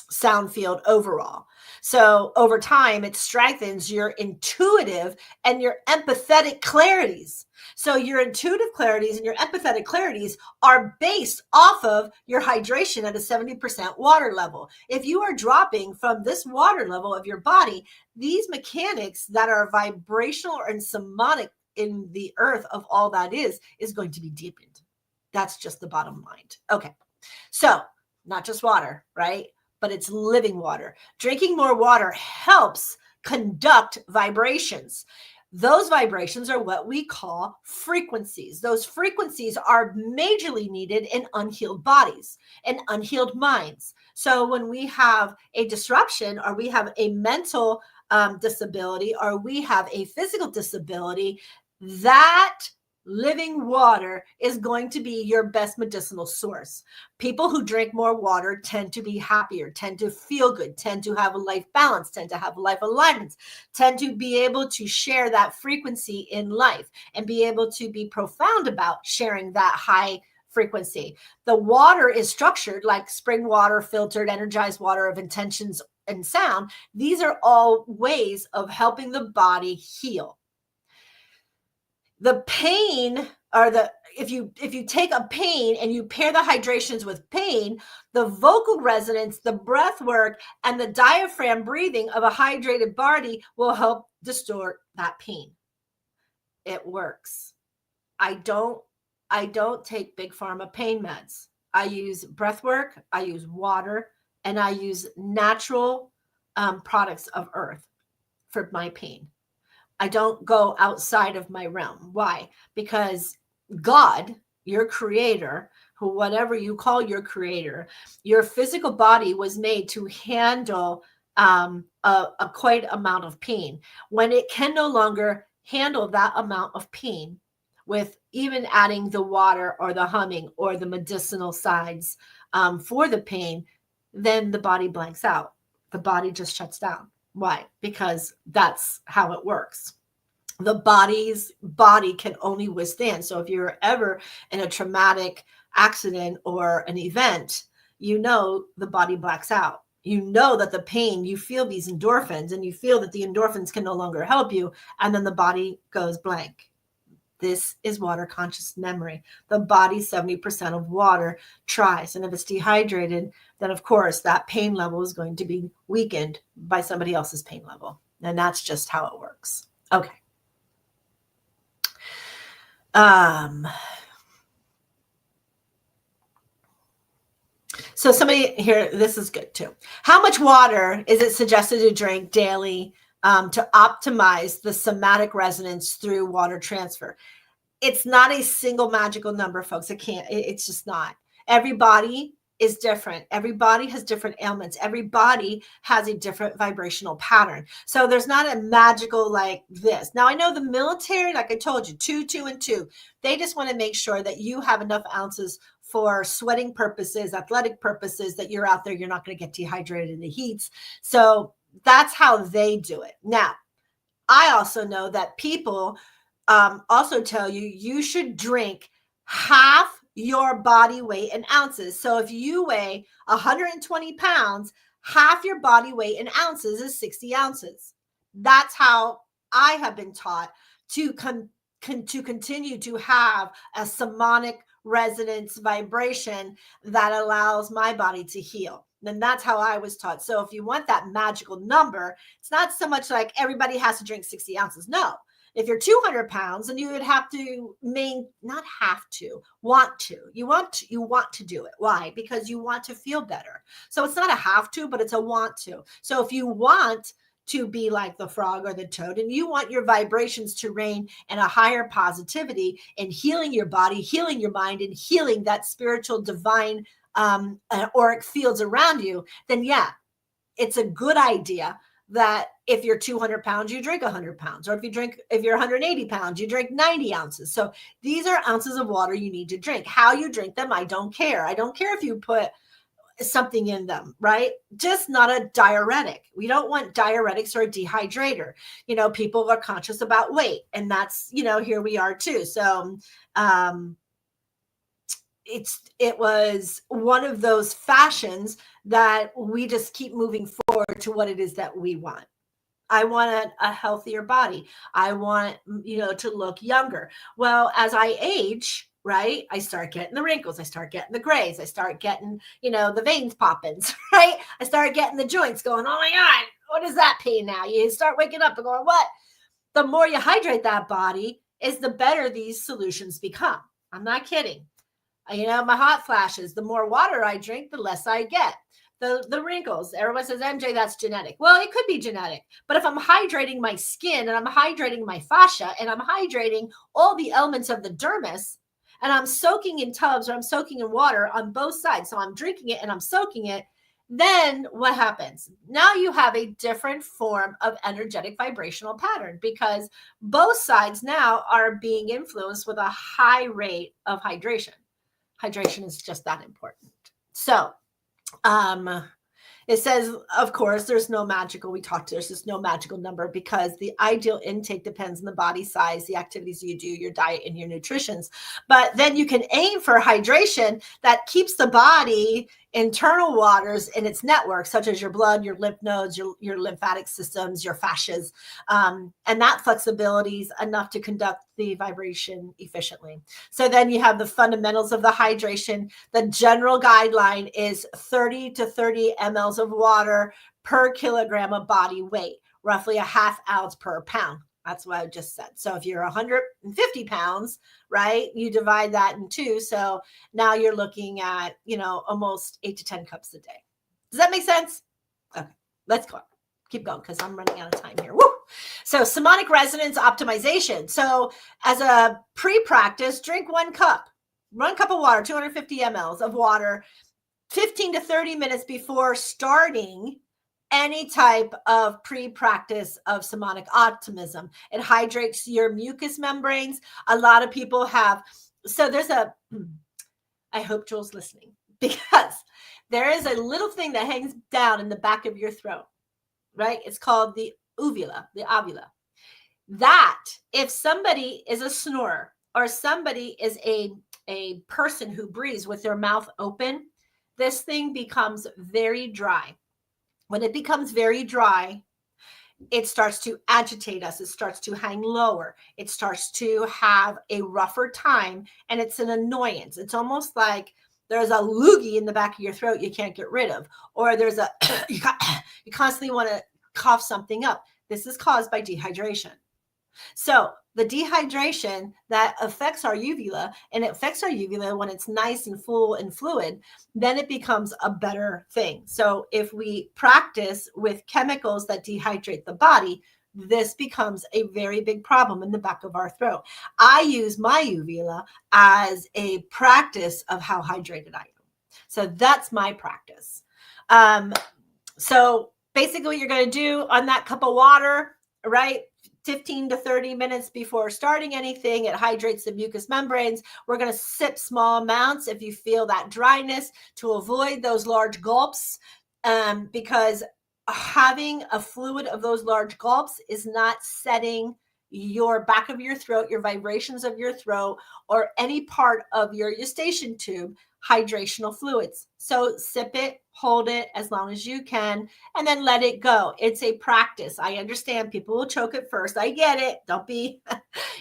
sound field overall. So over time, it strengthens your intuitive and your empathetic clarities. So your intuitive clarities and your empathetic clarities are based off of your hydration at a 70% water level. If you are dropping from this water level of your body, these mechanics that are vibrational and somatic in the earth of all that is going to be deepened. That's just the bottom line. Okay. So not just water, right? But it's living water. Drinking more water helps conduct vibrations. Those vibrations are what we call frequencies. Those frequencies are majorly needed in unhealed bodies and unhealed minds. So when we have a disruption or we have a mental disability or we have a physical disability, that living water is going to be your best medicinal source. People who drink more water tend to be happier, tend to feel good, tend to have a life balance, tend to have life alignments, tend to be able to share that frequency in life and be able to be profound about sharing that high frequency. The water is structured like spring water, filtered, energized water of intentions and sound. These are all ways of helping the body heal. The pain or if you take a pain and you pair the hydrations with pain, the vocal resonance, the breath work, and the diaphragm breathing of a hydrated body will help distort that pain. It works. I don't take big pharma pain meds. I use breath work, I use water, and I use natural products of earth for my pain. I don't go outside of my realm. Why? Because God, your creator, who whatever you call your creator, your physical body was made to handle a quite amount of pain. When it can no longer handle that amount of pain, with even adding the water or the humming or the medicinal sides for the pain, then the body blanks out. The body just shuts down. Why? Because that's how it works. The body's body can only withstand. So if you're ever in a traumatic accident or an event, you know the body blacks out. You know that the pain, you feel these endorphins and you feel that the endorphins can no longer help you. And then the body goes blank. This is water conscious memory. The body's 70% of water tries. And if it's dehydrated, then of course that pain level is going to be weakened by somebody else's pain level. And that's just how it works. Okay. Um, so somebody here, this is good too. How much water is it suggested to drink daily to optimize the somatic resonance through water transfer? It's not a single magical number, folks. It's just not. Everybody is different. Everybody has different ailments. Everybody has a different vibrational pattern. So there's not a magical like this. Now I know the military, like I told you, 2, 2, and 2, they just want to make sure that you have enough ounces for sweating purposes, athletic purposes, that you're out there, you're not going to get dehydrated in the heats. So that's how they do it. Now, I also know that people also tell you you should drink half your body weight in ounces. So if you weigh 120 pounds, half your body weight in ounces is 60 ounces. That's how I have been taught to continue to have a somatic resonance vibration that allows my body to heal. And that's how I was taught. So if you want that magical number, it's not so much like everybody has to drink 60 ounces. No. If you're 200 pounds, then you would have to not have to, want to. You want to do it. Why? Because you want to feel better. So it's not a have to, but it's a want to. So if you want to be like the frog or the toad, and you want your vibrations to reign in a higher positivity and healing your body, healing your mind, and healing that spiritual divine auric fields around you, then yeah, it's a good idea that if you're 200 pounds, you drink 100 pounds, or if you're 180 pounds, you drink 90 ounces. So these are ounces of water you need to drink. How you drink them, I don't care. I don't care if you put something in them, right? Just not a diuretic. We don't want diuretics or a dehydrator. People are conscious about weight, and that's, here we are too. So, it was one of those fashions that we just keep moving forward to what it is that we want. I want a healthier body. I want, to look younger. Well, as I age, right, I start getting the wrinkles. I start getting the grays. I start getting, the veins popping, right? I start getting the joints going, oh my God, what is that pain now? You start waking up and going, what? The more you hydrate that body is the better these solutions become. I'm not kidding. My hot flashes, the more water I drink, the less I get. The wrinkles, everyone says, MJ, that's genetic. Well, it could be genetic, but if I'm hydrating my skin and I'm hydrating my fascia and I'm hydrating all the elements of the dermis, and I'm soaking in tubs or I'm soaking in water on both sides, so I'm drinking it and I'm soaking it, then what happens? Now you have a different form of energetic vibrational pattern, because both sides now are being influenced with a high rate of hydration. Hydration is just that important. So, it says, of course, there's no just no magical number, because the ideal intake depends on the body size, the activities you do, your diet, and your nutritions. But then you can aim for hydration that keeps the body internal waters in its network, such as your blood, your lymph nodes, your lymphatic systems, your fascias. And that flexibility is enough to conduct the vibration efficiently. So then you have the fundamentals of the hydration. The general guideline is 30 to 30 mLs of water per kilogram of body weight, roughly a half ounce per pound. That's what I just said. So if you're 150 pounds, right, you divide that in two. So now you're looking at, almost 8 to 10 cups a day. Does that make sense? Okay, let's go. Keep going, because I'm running out of time here. Woo! So somatic resonance optimization. So as a pre-practice, drink 1 cup of water, 250 mLs of water, 15 to 30 minutes before starting any type of pre-practice of somatic optimism. It hydrates your mucous membranes. A lot of people have, I hope Joel's listening, because there is a little thing that hangs down in the back of your throat, right? It's called the ovula. That, if somebody is a snorer, or somebody is a person who breathes with their mouth open, this thing becomes very dry. When it becomes very dry, it starts to agitate us. It starts to hang lower. It starts to have a rougher time, and it's an annoyance. It's almost like there's a loogie in the back of your throat you can't get rid of, or there's you constantly want to cough something up. This is caused by dehydration. So the dehydration that affects our uvula, and it affects our uvula when it's nice and full and fluid, then it becomes a better thing. So if we practice with chemicals that dehydrate the body, this becomes a very big problem in the back of our throat. I use my uvula as a practice of how hydrated I am. So that's my practice. So basically what you're going to do on that cup of water, right? 15 to 30 minutes before starting anything, it hydrates the mucous membranes. We're going to sip small amounts if you feel that dryness, to avoid those large gulps, because having a fluid of those large gulps is not setting your back of your throat, your vibrations of your throat, or any part of your eustachian tube hydrational fluids. So sip it, hold it as long as you can, and then let it go. It's a practice. I understand people will choke at first. I get it. Don't be,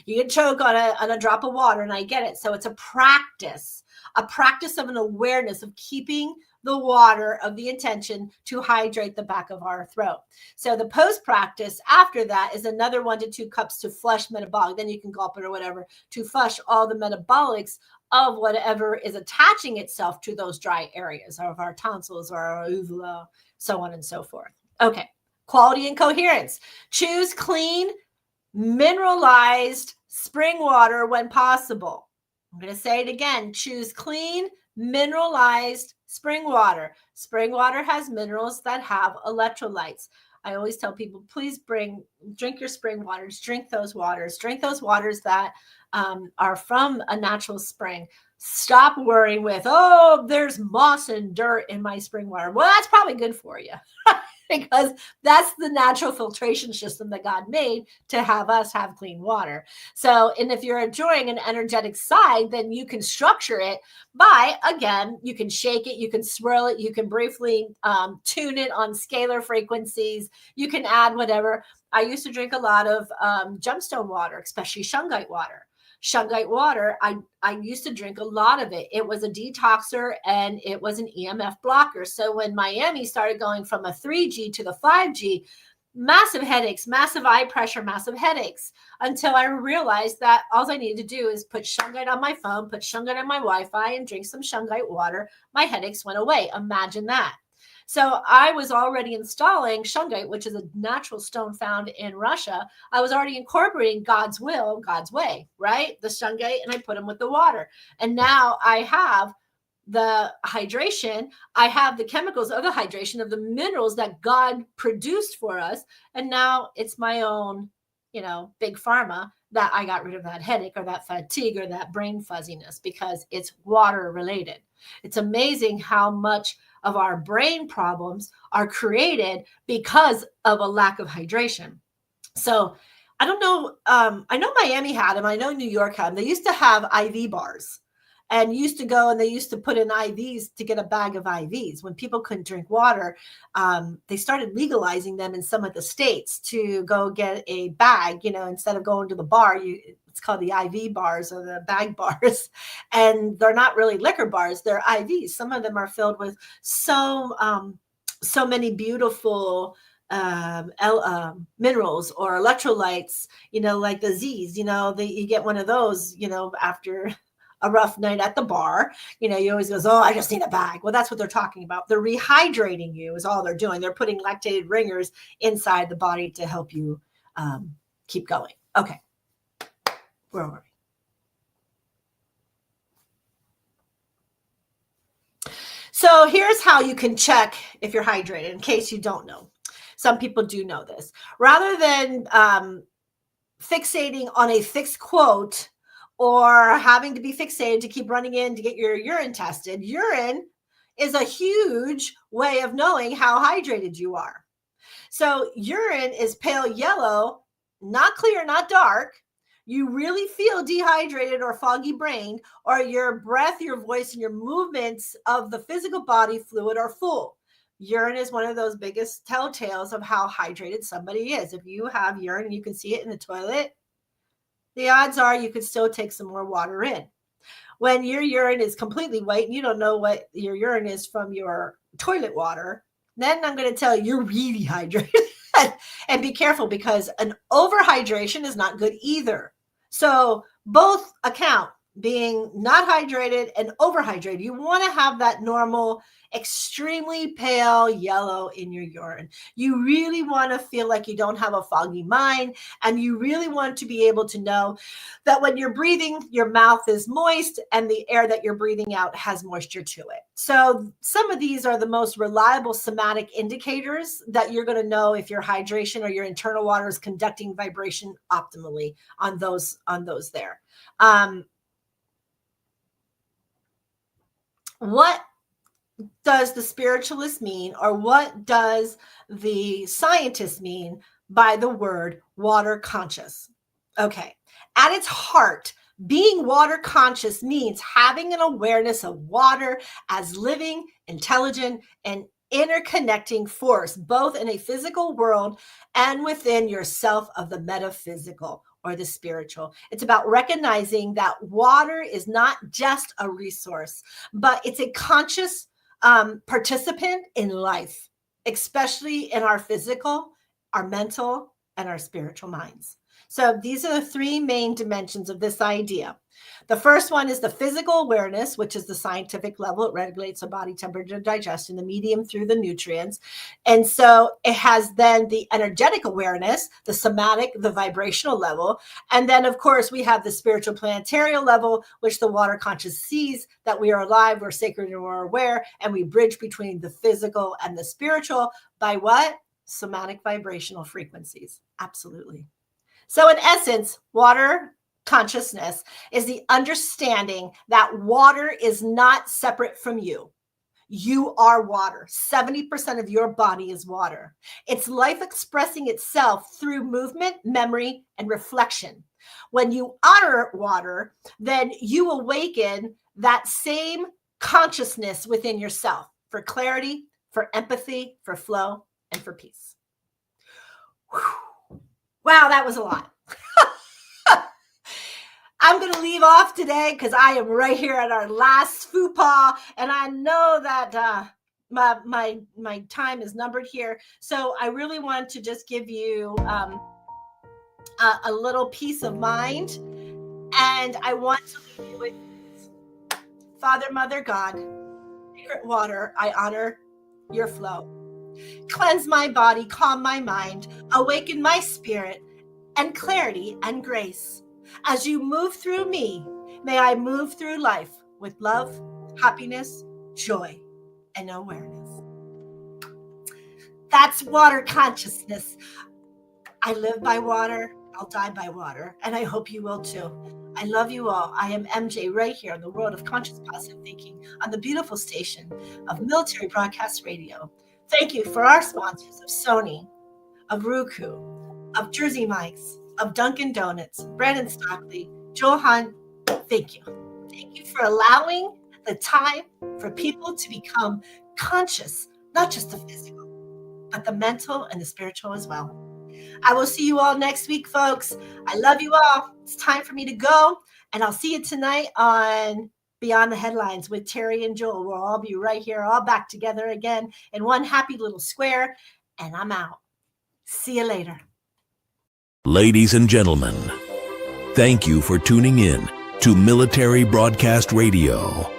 you can choke on a drop of water, and I get it. So it's a practice of an awareness of keeping the water of the intention to hydrate the back of our throat. So the post practice after that is another 1 to 2 cups to flush metabolic. Then you can gulp it or whatever to flush all the metabolics of whatever is attaching itself to those dry areas of our tonsils or our uvula, so on and so forth. Okay, quality and coherence. Choose clean, mineralized spring water when possible. I'm going to say it again. Choose clean, mineralized spring water. Spring water has minerals that have electrolytes. I always tell people, please drink your spring waters, drink those waters that are from a natural spring. Stop worrying with, oh, there's moss and dirt in my spring water. Well, that's probably good for you because that's the natural filtration system that God made to have us have clean water. So, and if you're enjoying an energetic side, then you can structure it by, again, you can shake it, you can swirl it, you can briefly tune it on scalar frequencies, you can add whatever. I used to drink a lot of gemstone water, especially shungite water. Shungite water, I used to drink a lot of it. It was a detoxer and it was an EMF blocker. So when Miami started going from a 3G to the 5G, massive headaches, massive eye pressure, massive headaches, until I realized that all I needed to do is put shungite on my phone, put shungite on my Wi-Fi, and drink some shungite water. My headaches went away. Imagine that. So I was already installing shungite, which is a natural stone found in Russia. I was already incorporating God's will, God's way, right? The shungite, and I put them with the water. And now I have the hydration. I have the chemicals of the hydration of the minerals that God produced for us. And now it's my own, big pharma that I got rid of that headache or that fatigue or that brain fuzziness because it's water related. It's amazing how much of our brain problems are created because of a lack of hydration. So I don't know. I know Miami had them. I know New York had them. They used to have IV bars and used to go and they used to put in IVs to get a bag of IVs. When people couldn't drink water, they started legalizing them in some of the states to go get a bag, instead of going to the bar, it's called the IV bars or the bag bars. And they're not really liquor bars, they're IVs. Some of them are filled with so many beautiful minerals or electrolytes, like the Z's, you get one of those, after a rough night at the bar, you always goes, oh, I just need a bag. Well, that's what they're talking about. They're rehydrating you is all they're doing. They're putting lactated ringers inside the body to help you keep going. Okay. Where were we? So here's how you can check if you're hydrated in case you don't know. Some people do know this. Rather than fixating on a fixed quote or having to be fixated to keep running in to get your urine tested, urine is a huge way of knowing how hydrated you are. So urine is pale yellow, not clear, not dark. You really feel dehydrated or foggy brained, or your breath, your voice, and your movements of the physical body fluid are full. Urine is one of those biggest telltales of how hydrated somebody is. If you have urine and you can see it in the toilet, the odds are you could still take some more water in. When your urine is completely white and you don't know what your urine is from your toilet water, then I'm going to tell you you're really hydrated. And be careful, because an overhydration is not good either. So both account, being not hydrated and overhydrated. You want to have that normal, extremely pale yellow in your urine. You really want to feel like you don't have a foggy mind, and you really want to be able to know that when you're breathing, your mouth is moist and the air that you're breathing out has moisture to it. So some of these are the most reliable somatic indicators that you're going to know if your hydration or your internal water is conducting vibration optimally on those there. What does the spiritualist mean, or what does the scientist mean by the word water conscious? Okay, at its heart, being water conscious means having an awareness of water as living, intelligent, and interconnecting force, both in a physical world and within yourself of the metaphysical or the spiritual. It's about recognizing that water is not just a resource, but it's a conscious participant in life, especially in our physical, our mental, and our spiritual minds. So these are the three main dimensions of this idea. The first one is the physical awareness, which is the scientific level. It regulates the body temperature, digestion, the medium through the nutrients. And so it has then the energetic awareness, the somatic, the vibrational level. And then, of course, we have the spiritual planetary level, which the water conscious sees that we are alive, we're sacred, and we're aware. And we bridge between the physical and the spiritual by what? Somatic vibrational frequencies. Absolutely. So in essence, water consciousness is the understanding that water is not separate from you. You are water. 70% of your body is water. It's life expressing itself through movement, memory, and reflection. When you honor water, then you awaken that same consciousness within yourself for clarity, for empathy, for flow, and for peace. Whew. Wow, that was a lot. I'm going to leave off today because I am right here at our last faux pas, and I know that my time is numbered here. So I really want to just give you a little peace of mind, and I want to leave you with this. Father, Mother, God, sacred water, I honor your flow. Cleanse my body, calm my mind, awaken my spirit, and clarity and grace. As you move through me, may I move through life with love, happiness, joy, and awareness. That's water consciousness. I live by water. I'll die by water. And I hope you will too. I love you all. I am MJ right here in the world of conscious positive thinking on the beautiful station of Military Broadcast Radio. Thank you for our sponsors of Sony, of Roku, of Jersey Mike's, of Dunkin' Donuts, Brandon Stockley, Joel Hunt. Thank you. Thank you for allowing the time for people to become conscious, not just the physical, but the mental and the spiritual as well. I will see you all next week, folks. I love you all. It's time for me to go, and I'll see you tonight on Beyond the Headlines with Terry and Joel. We'll all be right here, all back together again in one happy little square, and I'm out. See you later. Ladies and gentlemen, thank you for tuning in to Military Broadcast Radio.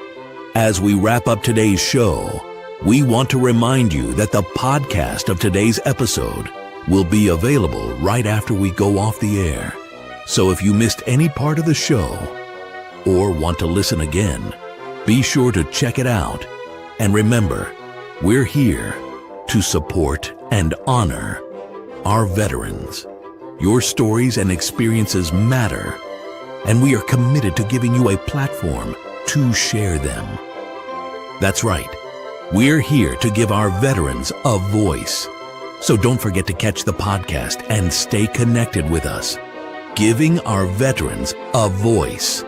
As we wrap up today's show, we want to remind you that the podcast of today's episode will be available right after we go off the air. So if you missed any part of the show or want to listen again, be sure to check it out. And remember, we're here to support and honor our veterans. Your stories and experiences matter, and we are committed to giving you a platform to share them. That's right. We're here to give our veterans a voice. So don't forget to catch the podcast and stay connected with us. Giving our veterans a voice.